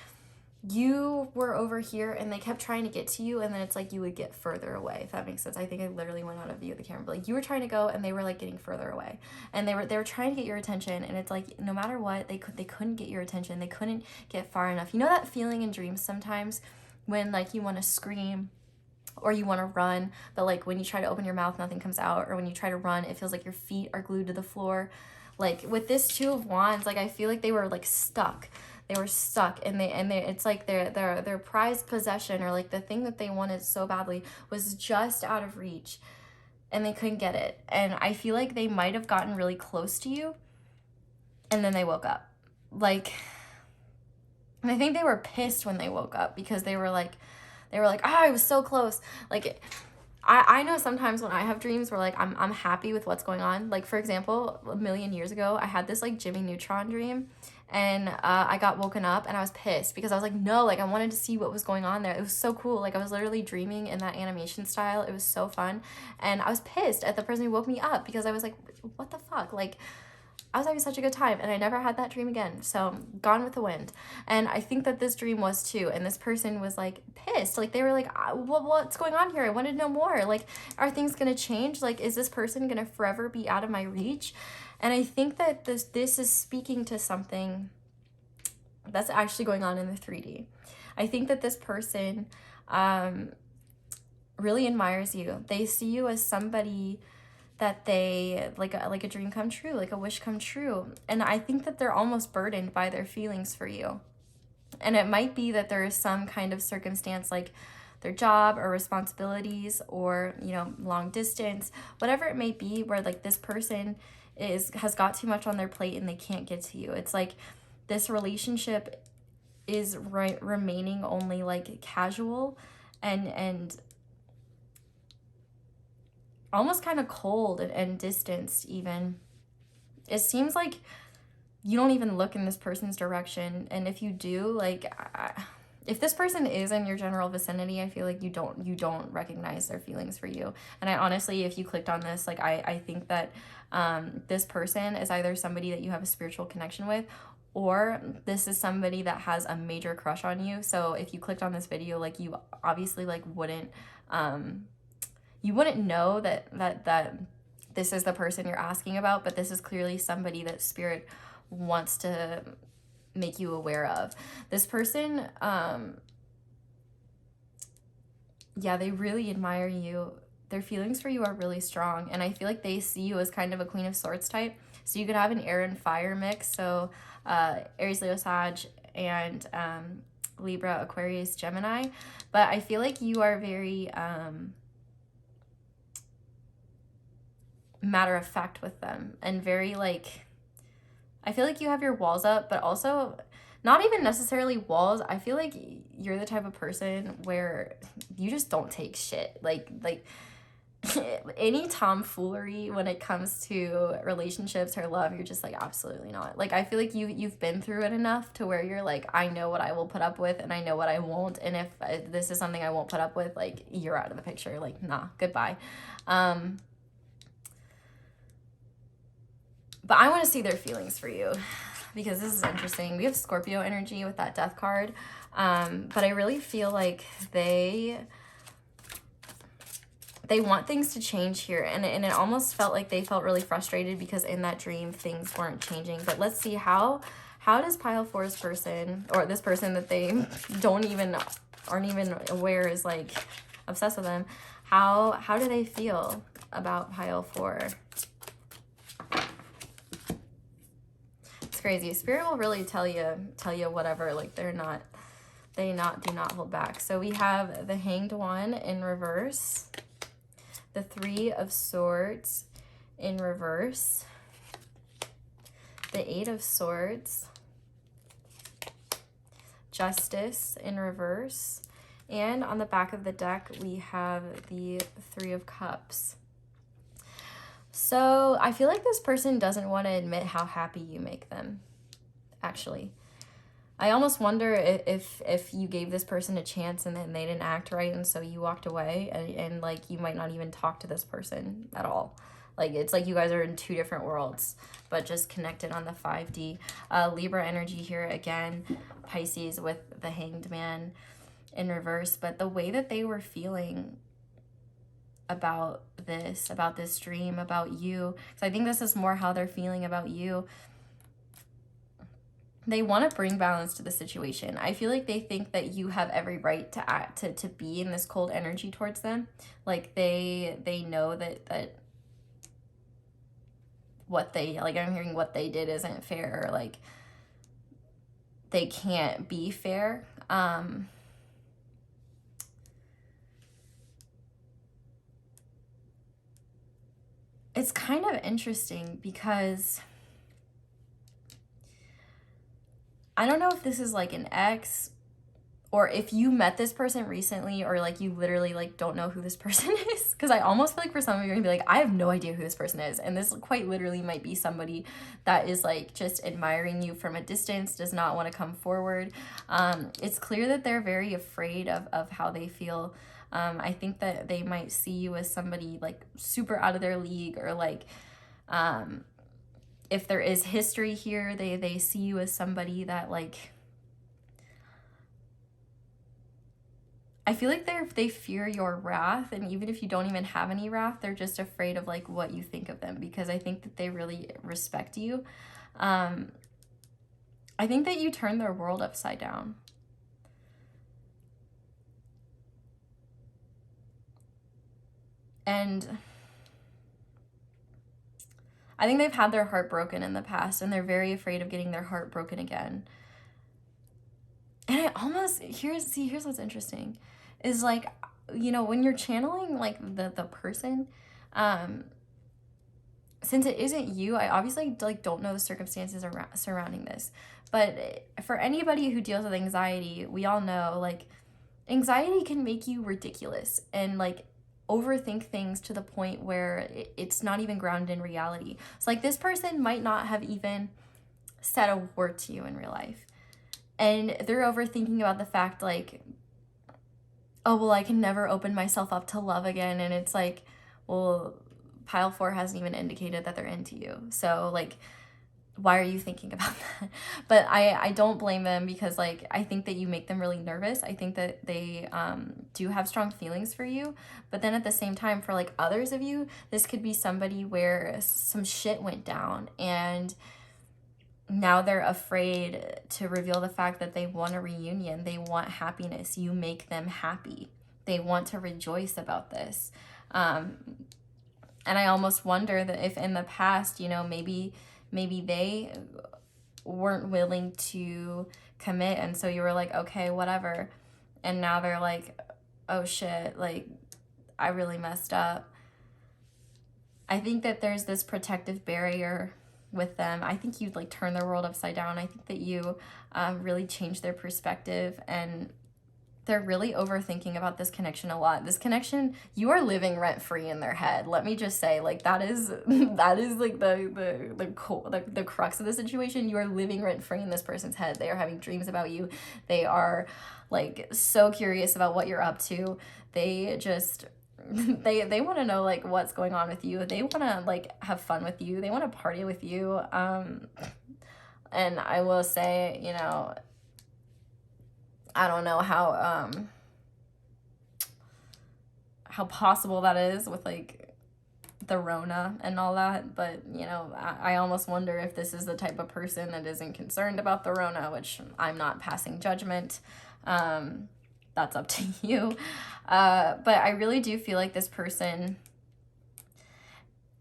you were over here and they kept trying to get to you, and then it's like you would get further away, if that makes sense. I think I literally went out of view of the camera, but like you were trying to go and they were like getting further away, and they were trying to get your attention, and it's like no matter what, they couldn't get your attention. They couldn't get far enough. You know that feeling in dreams sometimes when like you want to scream or you want to run, but like when you try to open your mouth, nothing comes out, or when you try to run, it feels like your feet are glued to the floor. Like with this Two of Wands, like I feel like they were like stuck. They were stuck, and they it's like their prized possession, or like the thing that they wanted so badly, was just out of reach, and they couldn't get it. And I feel like they might have gotten really close to you, and then they woke up. Like, and I think they were pissed when they woke up, because they were like, I was so close. Like, I know sometimes when I have dreams where like I'm happy with what's going on. Like, for example, a million years ago, I had this like Jimmy Neutron dream, and I got woken up and I was pissed because I was like, no, like I wanted to see what was going on there. It was so cool. Like, I was literally dreaming in that animation style. It was so fun. And I was pissed at the person who woke me up because I was like, what the fuck? Like, I was having such a good time, and I never had that dream again. So, gone with the wind. And I think that this dream was too. And this person was like pissed. Like, they were like, what's going on here? I wanted to know more. Like, are things going to change? Like, is this person going to forever be out of my reach? And I think that this is speaking to something that's actually going on in the 3D. I think that this person really admires you. They see you as somebody that they like a dream come true, like a wish come true. And I think that they're almost burdened by their feelings for you. And it might be that there is some kind of circumstance, like their job or responsibilities, or, you know, long distance, whatever it may be, where like this person has got too much on their plate and they can't get to you. It's like this relationship is remaining only like casual and almost kind of cold and distanced even. It seems like you don't even look in this person's direction. And if you do, like, if this person is in your general vicinity, I feel like you don't recognize their feelings for you. And I honestly, if you clicked on this, like, I think that this person is either somebody that you have a spiritual connection with, or this is somebody that has a major crush on you. So if you clicked on this video, like, you obviously, like, wouldn't know that this is the person you're asking about, but this is clearly somebody that spirit wants to make you aware of. This person, yeah, they really admire you. Their feelings for you are really strong, and I feel like they see you as kind of a Queen of Swords type. So you could have an air and fire mix, so Aries, Leo, Sag, and Libra, Aquarius, Gemini. But I feel like you are very matter of fact with them, and very, like, I feel like you have your walls up, but also not even necessarily walls. I feel like you're the type of person where you just don't take shit. Like any tomfoolery when it comes to relationships or love, you're just like, absolutely not. Like, I feel like you've been through it enough to where you're like, I know what I will put up with and I know what I won't. And if this is something I won't put up with, like, you're out of the picture. Like, nah, goodbye. But I want to see their feelings for you, because this is interesting. We have Scorpio energy with that death card. But I really feel like they want things to change here. And it almost felt like they felt really frustrated because in that dream things weren't changing. But let's see, how does pile 4's person, or this person that they aren't even aware is, like, obsessed with them, how do they feel about pile 4? Crazy. Spirit will really tell you whatever. Like, do not hold back. So we have the Hanged One in reverse, the 3 of Swords in reverse, the 8 of Swords, Justice in reverse, and on the back of the deck we have the 3 of Cups. So I feel like this person doesn't want to admit how happy you make them, actually. I almost wonder if you gave this person a chance and then they didn't act right, and so you walked away, and like, you might not even talk to this person at all. Like, it's like you guys are in 2 different worlds, but just connected on the 5D. Libra energy here again, Pisces with the Hanged Man in reverse. But the way that they were feeling about this dream, about you, so I think this is more how they're feeling about you. They want to bring balance to the situation. I feel like they think that you have every right to act, to be in this cold energy towards them. Like, they know that what they, like, I'm hearing what they did isn't fair, or like they can't be fair. It's kind of interesting because I don't know if this is like an ex, or if you met this person recently, or like you literally like don't know who this person is. Because I almost feel like for some of you, you're gonna be like, I have no idea who this person is. And this quite literally might be somebody that is like just admiring you from a distance, does not want to come forward. It's clear that they're very afraid of how they feel. I think that they might see you as somebody like super out of their league, or like, if there is history here, they see you as somebody that, like, I feel like they fear your wrath, and even if you don't even have any wrath, they're just afraid of like what you think of them, because I think that they really respect you. I think that you turn their world upside down. And I think they've had their heart broken in the past, and they're very afraid of getting their heart broken again. And I almost, here's what's interesting, is like, you know, when you're channeling like the person, since it isn't you, I obviously like don't know the circumstances surrounding this, but for anybody who deals with anxiety, we all know like anxiety can make you ridiculous and like overthink things to the point where it's not even grounded in reality. So like, this person might not have even said a word to you in real life. And they're overthinking about the fact, like, oh, well, I can never open myself up to love again. And it's like, well, pile 4 hasn't even indicated that they're into you. So, like, why are you thinking about that? But I don't blame them, because, like, I think that you make them really nervous. I think that they do have strong feelings for you. But then at the same time, for, like, others of you, this could be somebody where some shit went down and now they're afraid to reveal the fact that they want a reunion. They want happiness. You make them happy. They want to rejoice about this. And I almost wonder that if in the past, you know, maybe they weren't willing to commit, and so you were like, okay, whatever. And now they're like, oh shit, like, I really messed up. I think that there's this protective barrier with them. I think you'd like turn their world upside down. I think that you really change their perspective, and they're really overthinking about this connection a lot. This connection, you are living rent free in their head. Let me just say, like, that is like the crux of the situation. You are living rent free in this person's head. They are having dreams about you. They are like so curious about what you're up to. They just they want to know like what's going on with you. They want to like have fun with you. They want to party with you. And I will say, you know, I don't know how possible that is with like the Rona and all that, but you know, I almost wonder if this is the type of person that isn't concerned about the Rona, which I'm not passing judgment. That's up to you. But I really do feel like this person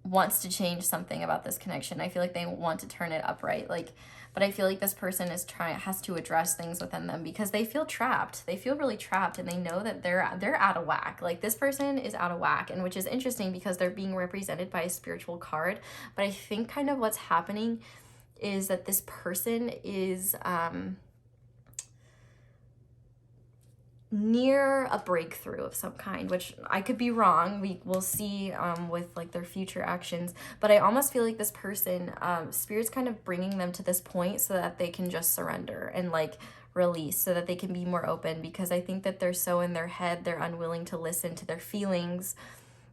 wants to change something about this connection. I feel like they want to turn it upright. But I feel like this person has to address things within them because they feel trapped. They feel really trapped, and they know that they're out of whack. Like, this person is out of whack, and which is interesting because they're being represented by a spiritual card. But I think kind of what's happening is that this person is near a breakthrough of some kind, which I could be wrong. We'll see with like their future actions, but I almost feel like this person, Spirit's kind of bringing them to this point so that they can just surrender and like release, so that they can be more open, because I think that they're so in their head, they're unwilling to listen to their feelings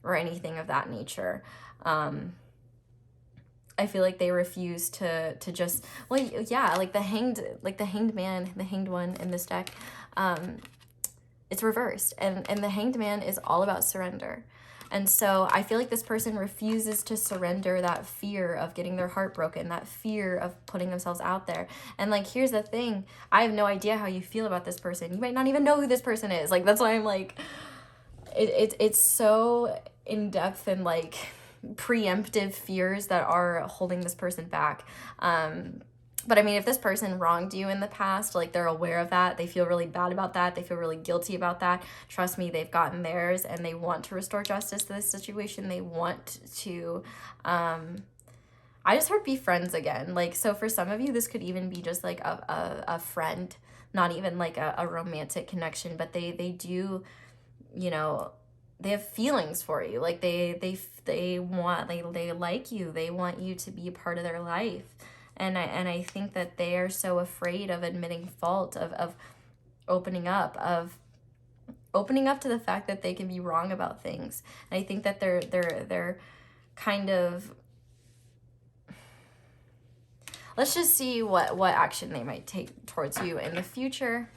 or anything of that nature. I feel like they refuse to just, well, yeah, like the hanged man, the hanged one in this deck, it's reversed, and the hanged man is all about surrender. And so I feel like this person refuses to surrender that fear of getting their heart broken, that fear of putting themselves out there. And like, here's the thing, I have no idea how you feel about this person. You might not even know who this person is. Like, that's why I'm like, it's so in depth and like preemptive fears that are holding this person back. But I mean, if this person wronged you in the past, like, they're aware of that, they feel really bad about that, they feel really guilty about that, trust me, they've gotten theirs, and they want to restore justice to this situation. They want to, I just heard be friends again. Like, so for some of you, this could even be just like a friend, not even like a romantic connection, but they do, you know, they have feelings for you. Like, they like you, they want you to be a part of their life. And I think that they are so afraid of admitting fault, of opening up to the fact that they can be wrong about things. And I think that they're kind of, let's just see what action they might take towards you in the future,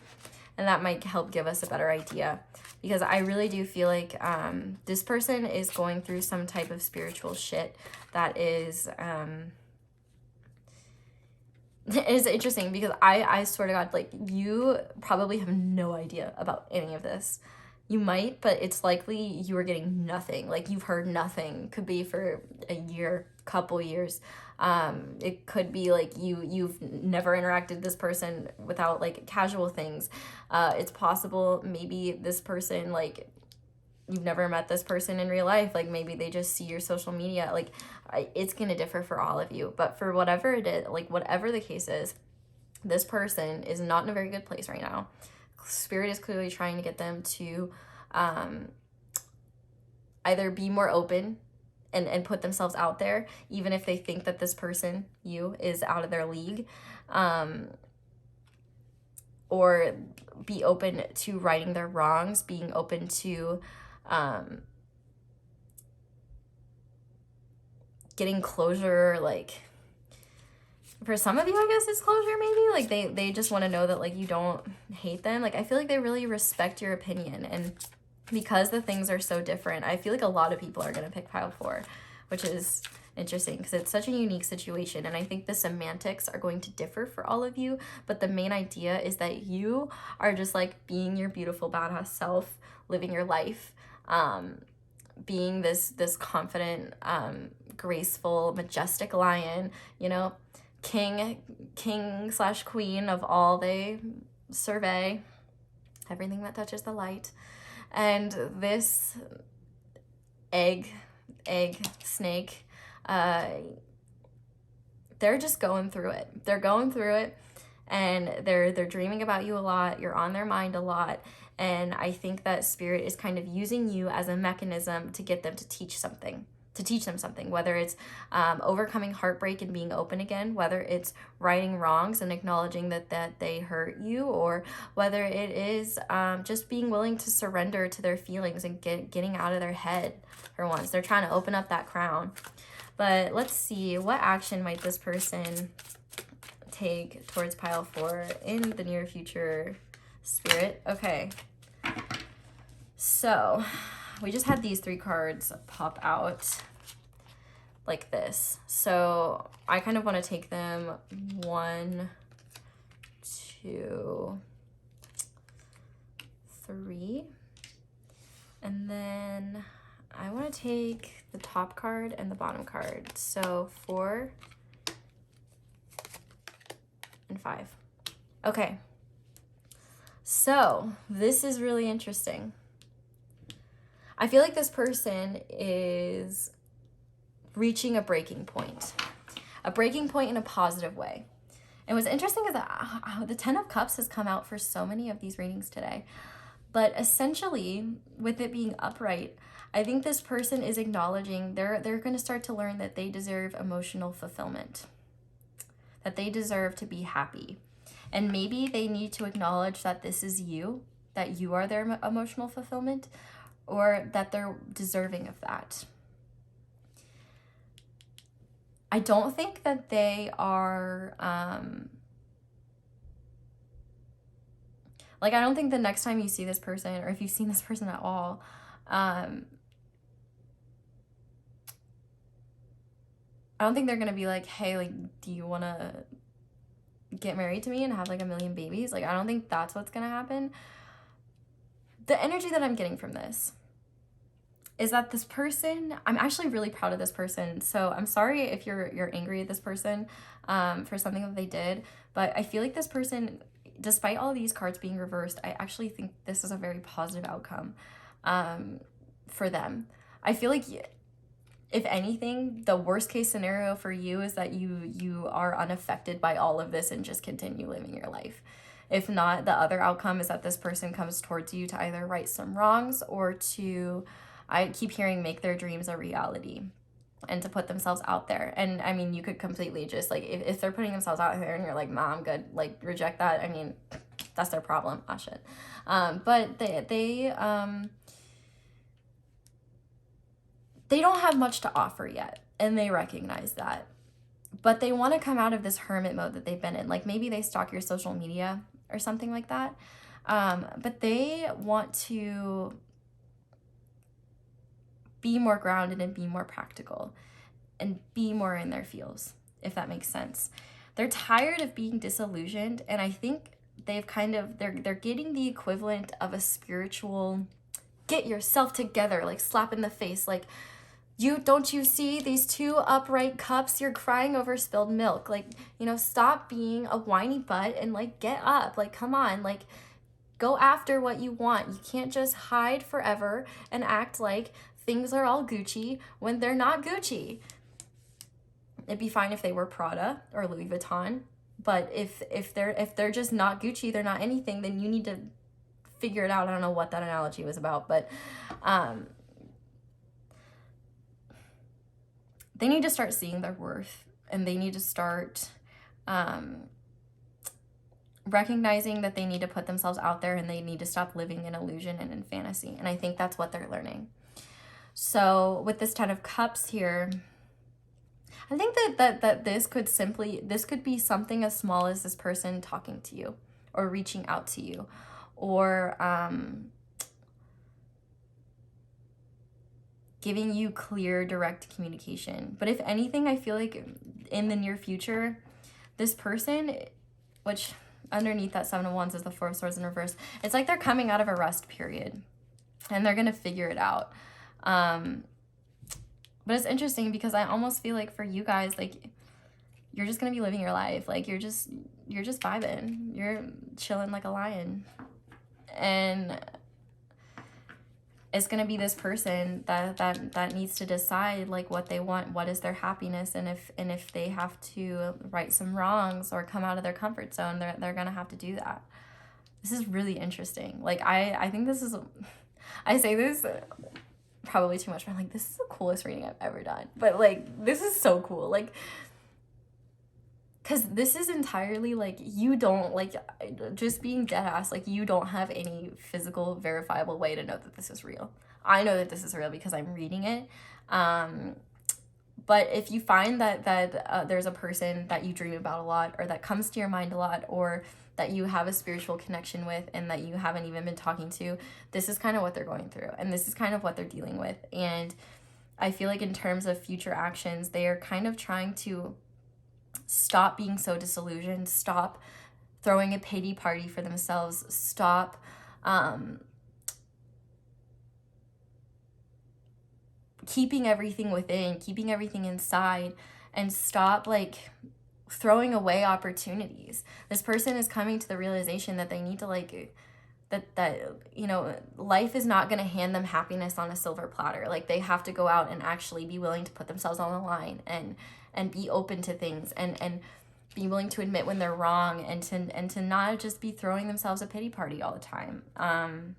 and that might help give us a better idea. Because I really do feel like this person is going through some type of spiritual shit that is it's interesting, because I swear to God, like, you probably have no idea about any of this. You might, but it's likely you are getting nothing. Like, you've heard nothing. Could be for a year, couple years. It could be like you've never interacted with this person without like casual things. It's possible maybe this person, like, you've never met this person in real life. Like, maybe they just see your social media. Like, it's going to differ for all of you. But for whatever it is, like, whatever the case is, this person is not in a very good place right now. Spirit is clearly trying to get them to either be more open and put themselves out there, even if they think that this person, you, is out of their league. Or be open to righting their wrongs, being open to getting closure. Like, for some of you, I guess it's closure, maybe. Like, they just want to know that, like, you don't hate them. Like, I feel like they really respect your opinion. And because the things are so different, I feel like a lot of people are going to pick pile 4, which is interesting because it's such a unique situation. And I think the semantics are going to differ for all of you, but the main idea is that you are just like being your beautiful badass self, living your life, being this confident, graceful, majestic lion, you know, king/queen of all they survey, everything that touches the light. And this egg snake, they're just going through it. They're going through it, and they're dreaming about you a lot. You're on their mind a lot. And I think that Spirit is kind of using you as a mechanism to get them to teach them something, whether it's overcoming heartbreak and being open again, whether it's righting wrongs and acknowledging that they hurt you, or whether it is just being willing to surrender to their feelings and getting out of their head for once. They're trying to open up that crown. But let's see, what action might this person take towards pile 4 in the near future, Spirit? Okay, so we just had these 3 cards pop out like this. So I kind of want to take them 1, 2, 3. And then I want to take the top card and the bottom card. So 4 and 5. Okay. So this is really interesting. I feel like this person is reaching a breaking point in a positive way. And what's interesting is that the 10 of Cups has come out for so many of these readings today. But essentially, with it being upright, I think this person is acknowledging they're going to start to learn that they deserve emotional fulfillment, that they deserve to be happy. And maybe they need to acknowledge that this is you, that you are their emotional fulfillment, or that they're deserving of that. I don't think that they are, like, I don't think the next time you see this person, or if you've seen this person at all, I don't think they're gonna be like, hey, like, do you want to get married to me and have like a million babies? Like, I don't think that's what's gonna happen. The energy that I'm getting from this is that this person, I'm actually really proud of this person. So I'm sorry if you're angry at this person for something that they did, but I feel like this person, despite all these cards being reversed, I actually think this is a very positive outcome for them. I feel like, if anything, the worst case scenario for you is that you are unaffected by all of this and just continue living your life. If not, the other outcome is that this person comes towards you to either right some wrongs or to, I keep hearing, make their dreams a reality and to put themselves out there. And I mean, you could completely just like, if they're putting themselves out there and you're like, nah, I'm good, like, reject that. I mean, that's their problem. Ah, shit. But they don't have much to offer yet, and they recognize that. But they want to come out of this hermit mode that they've been in. Like, maybe they stalk your social media or something like that. But they want to be more grounded and be more practical and be more in their feels, if that makes sense. They're tired of being disillusioned, and I think they've kind of, they're getting the equivalent of a spiritual, get yourself together, like slap in the face, like, don't you see these 2 upright cups? You're crying over spilled milk. Like, you know, stop being a whiny butt and like get up. Like, come on, like, go after what you want. You can't just hide forever and act like things are all Gucci when they're not Gucci. It'd be fine if they were Prada or Louis Vuitton, but if they're just not Gucci, they're not anything, then you need to figure it out. I don't know what that analogy was about, but they need to start seeing their worth, and they need to start recognizing that they need to put themselves out there, and they need to stop living in illusion and in fantasy. And I think that's what they're learning. So with this Ten of Cups here, I think that this could be something as small as this person talking to you or reaching out to you, or giving you clear, direct communication. But if anything, I feel like in the near future, this person, which underneath that Seven of Wands is the Four of Swords in reverse, it's like they're coming out of a rest period and they're gonna figure it out. But it's interesting because I almost feel like for you guys, like, you're just gonna be living your life. Like, you're just vibing. You're chilling like a lion. And it's gonna be this person that needs to decide, like, what they want, what is their happiness, and if they have to right some wrongs or come out of their comfort zone, they're gonna have to do that. This is really interesting. Like, I think this is, I say this probably too much, but I'm like, this is the coolest reading I've ever done. But, like, this is so cool. Like, because this is entirely, like, you don't, like, just being dead ass, like, you don't have any physical, verifiable way to know that this is real. I know that this is real because I'm reading it. But if you find that there's a person that you dream about a lot, or that comes to your mind a lot, or that you have a spiritual connection with and that you haven't even been talking to, this is kind of what they're going through, and this is kind of what they're dealing with. And I feel like in terms of future actions, they are kind of trying to stop being so disillusioned, stop throwing a pity party for themselves, stop keeping everything within, keeping everything inside, and stop, like, throwing away opportunities. This person is coming to the realization that they need to, like, that you know, life is not going to hand them happiness on a silver platter. Like, they have to go out and actually be willing to put themselves on the line, and be open to things, and be willing to admit when they're wrong, and to not just be throwing themselves a pity party all the time. And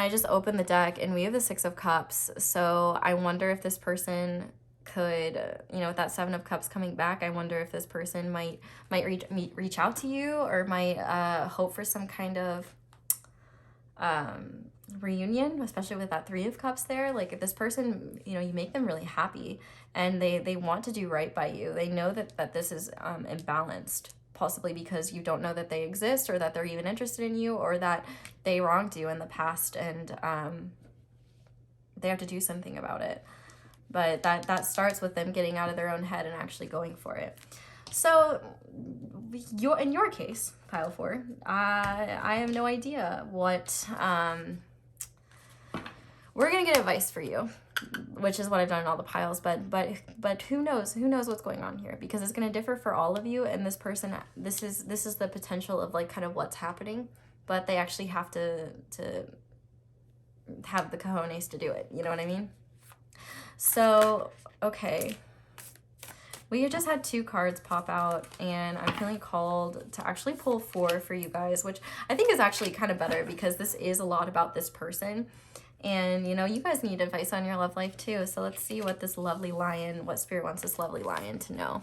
I just opened the deck, and we have the Six of Cups. So I wonder if this person could, you know, with that Seven of Cups coming back, I wonder if this person might reach out to you, or might hope for some kind of reunion, especially with that Three of Cups there. Like, if this person, you know, you make them really happy, and they want to do right by you. They know that this is imbalanced, possibly because you don't know that they exist, or that they're even interested in you, or that they wronged you in the past, and they have to do something about it. But that starts with them getting out of their own head and actually going for it. So in your case, pile 4, I have no idea what we're gonna get advice for you, which is what I've done in all the piles, but who knows what's going on here, because it's going to differ for all of you. And this person, this is the potential of, like, kind of what's happening, but they actually have to have the cojones to do it, you know what I mean? So, okay, we just had 2 cards pop out, and I'm feeling called to actually pull 4 for you guys, which I think is actually kind of better, because this is a lot about this person. And, you know, you guys need advice on your love life too. So let's see what this lovely lion, what Spirit wants this lovely lion to know.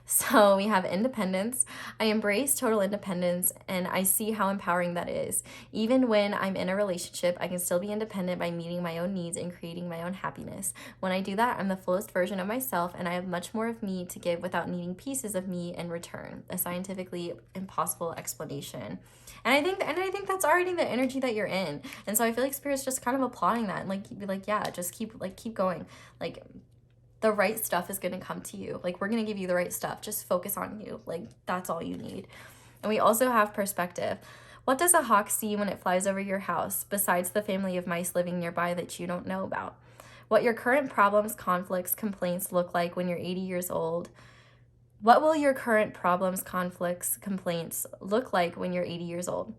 So we have independence. I embrace total independence, and I see how empowering that is. Even when I'm in a relationship, I can still be independent by meeting my own needs and creating my own happiness. When I do that, I'm the fullest version of myself, and I have much more of me to give without needing pieces of me in return. A scientifically impossible explanation. And I think that's already the energy that you're in. And so I feel like Spirit's just kind of applauding that, and, like, be like, yeah, just keep going. Like, the right stuff is going to come to you. Like, we're going to give you the right stuff. Just focus on you. Like, that's all you need. And we also have perspective. What does a hawk see when it flies over your house, besides the family of mice living nearby that you don't know about? What your current problems, conflicts, complaints look like when you're 80 years old? What will your current problems, conflicts, complaints look like when you're 80 years old?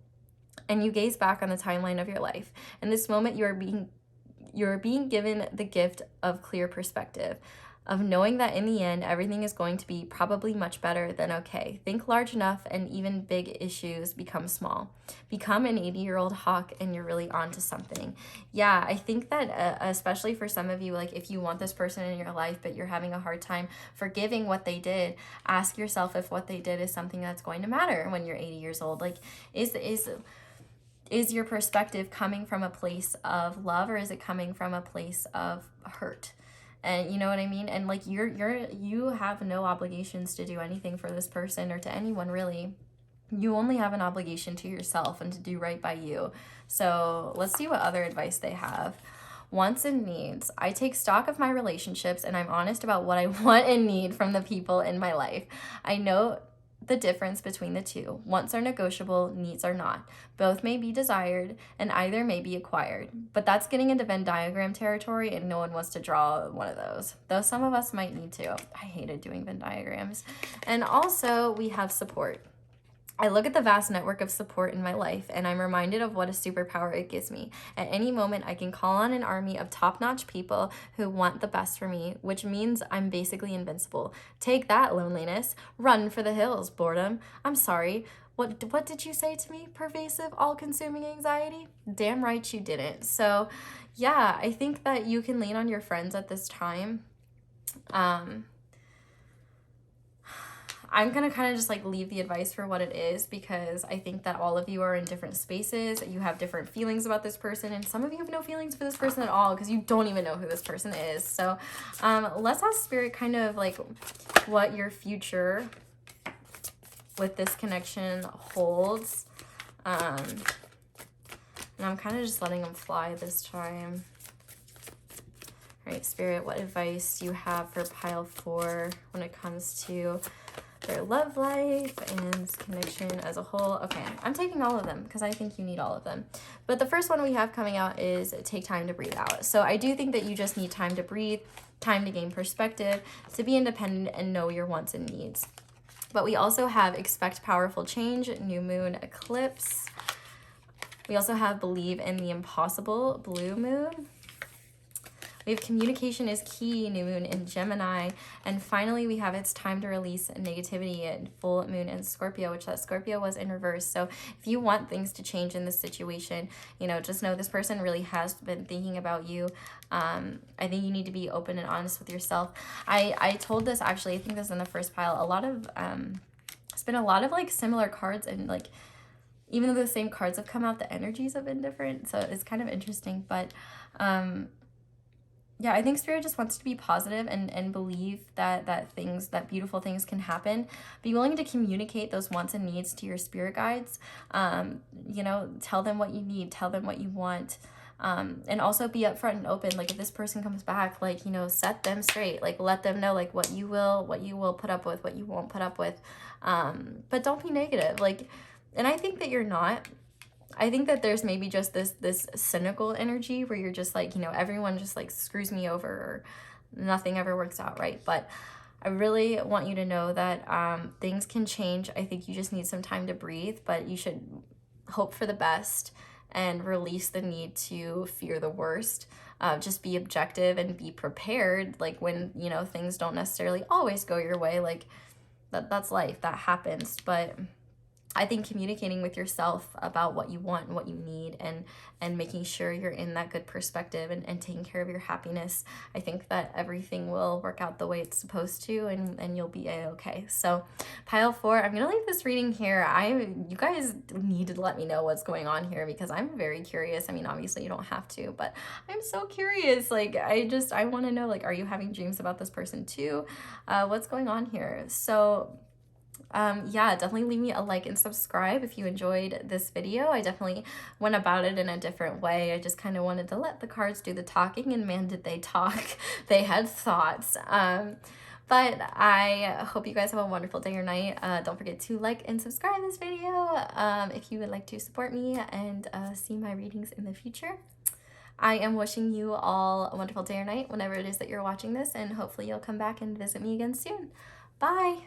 And you gaze back on the timeline of your life. In this moment, you're being given the gift of clear perspective. of knowing that in the end, everything is going to be probably much better than okay. Think large enough and even big issues become small. Become an 80-year-old hawk and you're really onto something. Yeah, I think that especially for some of you, like if you want this person in your life, but you're having a hard time forgiving what they did, ask yourself if what they did is something that's going to matter when you're 80 years old. Like, is your perspective coming from a place of love, or is it coming from a place of hurt? And you know what I mean? And like you have no obligations to do anything for this person or to anyone really. You only have an obligation to yourself and to do right by you. So let's see what other advice they have. Wants and needs. I take stock of my relationships and I'm honest about what I want and need from the people in my life. I know the difference between the two. Wants are negotiable, needs are not. Both may be desired, and either may be acquired. But that's getting into Venn diagram territory, and no one wants to draw one of those. Though some of us might need to. I hated doing Venn diagrams. And also, we have support. I look at the vast network of support in my life, and I'm reminded of what a superpower it gives me. At any moment, I can call on an army of top-notch people who want the best for me, which means I'm basically invincible. Take that, loneliness. Run for the hills, boredom. I'm sorry. What did you say to me? Pervasive, all-consuming anxiety? Damn right you didn't. So, yeah, I think that you can lean on your friends at this time. I'm going to kind of just like leave the advice for what it is, because I think that all of you are in different spaces. You have different feelings about this person, and some of you have no feelings for this person at all because you don't even know who this person is. So let's ask Spirit kind of like what your future with this connection holds. And I'm kind of just letting them fly this time. All right, Spirit, what advice do you have for pile 4 when it comes to their love life and this connection as a whole? Okay, I'm taking all of them because I think you need all of them. But the first one we have coming out is take time to breathe out. So I do think that you just need time to breathe, time to gain perspective, to be independent and know your wants and needs. But we also have expect powerful change, new moon, eclipse. We also have believe in the impossible, blue moon. We have communication is key, new moon in Gemini. And finally, we have it's time to release negativity in full moon in Scorpio, which that Scorpio was in reverse. So if you want things to change in this situation, you know, just know this person really has been thinking about you. I think you need to be open and honest with yourself. I told this actually, I think this is in the first pile, a lot of, it's been a lot of like similar cards, and like, even though the same cards have come out, the energies have been different. So it's kind of interesting, but, yeah, I think Spirit just wants to be positive and believe that beautiful things can happen. Be willing to communicate those wants and needs to your spirit guides. You know, tell them what you need, tell them what you want. And also be upfront and open. Like if this person comes back, like, you know, set them straight. Like let them know like what you will put up with, what you won't put up with. But don't be negative. Like, and I think that you're not. I think that there's maybe just this cynical energy where you're just like, you know, everyone just like screws me over, or nothing ever works out right. But I really want you to know that things can change. I think you just need some time to breathe, but you should hope for the best and release the need to fear the worst. Just be objective and be prepared. Like when, you know, things don't necessarily always go your way, like that's life, that happens. But I think communicating with yourself about what you want and what you need, and making sure you're in that good perspective and taking care of your happiness, I think that everything will work out the way it's supposed to, and you'll be a-okay. So pile 4, I'm gonna leave this reading here. You guys need to let me know what's going on here, because I'm very curious. I mean, obviously you don't have to, but I'm so curious. Like I want to know, like, are you having dreams about this person too? What's going on here? So yeah, definitely leave me a like and subscribe if you enjoyed this video. I definitely went about it in a different way. I just kind of wanted to let the cards do the talking, and man, did they talk. They had thoughts. But I hope you guys have a wonderful day or night. Don't forget to like and subscribe this video if you would like to support me and see my readings in the future. I am wishing you all a wonderful day or night whenever it is that you're watching this, and hopefully you'll come back and visit me again soon. Bye!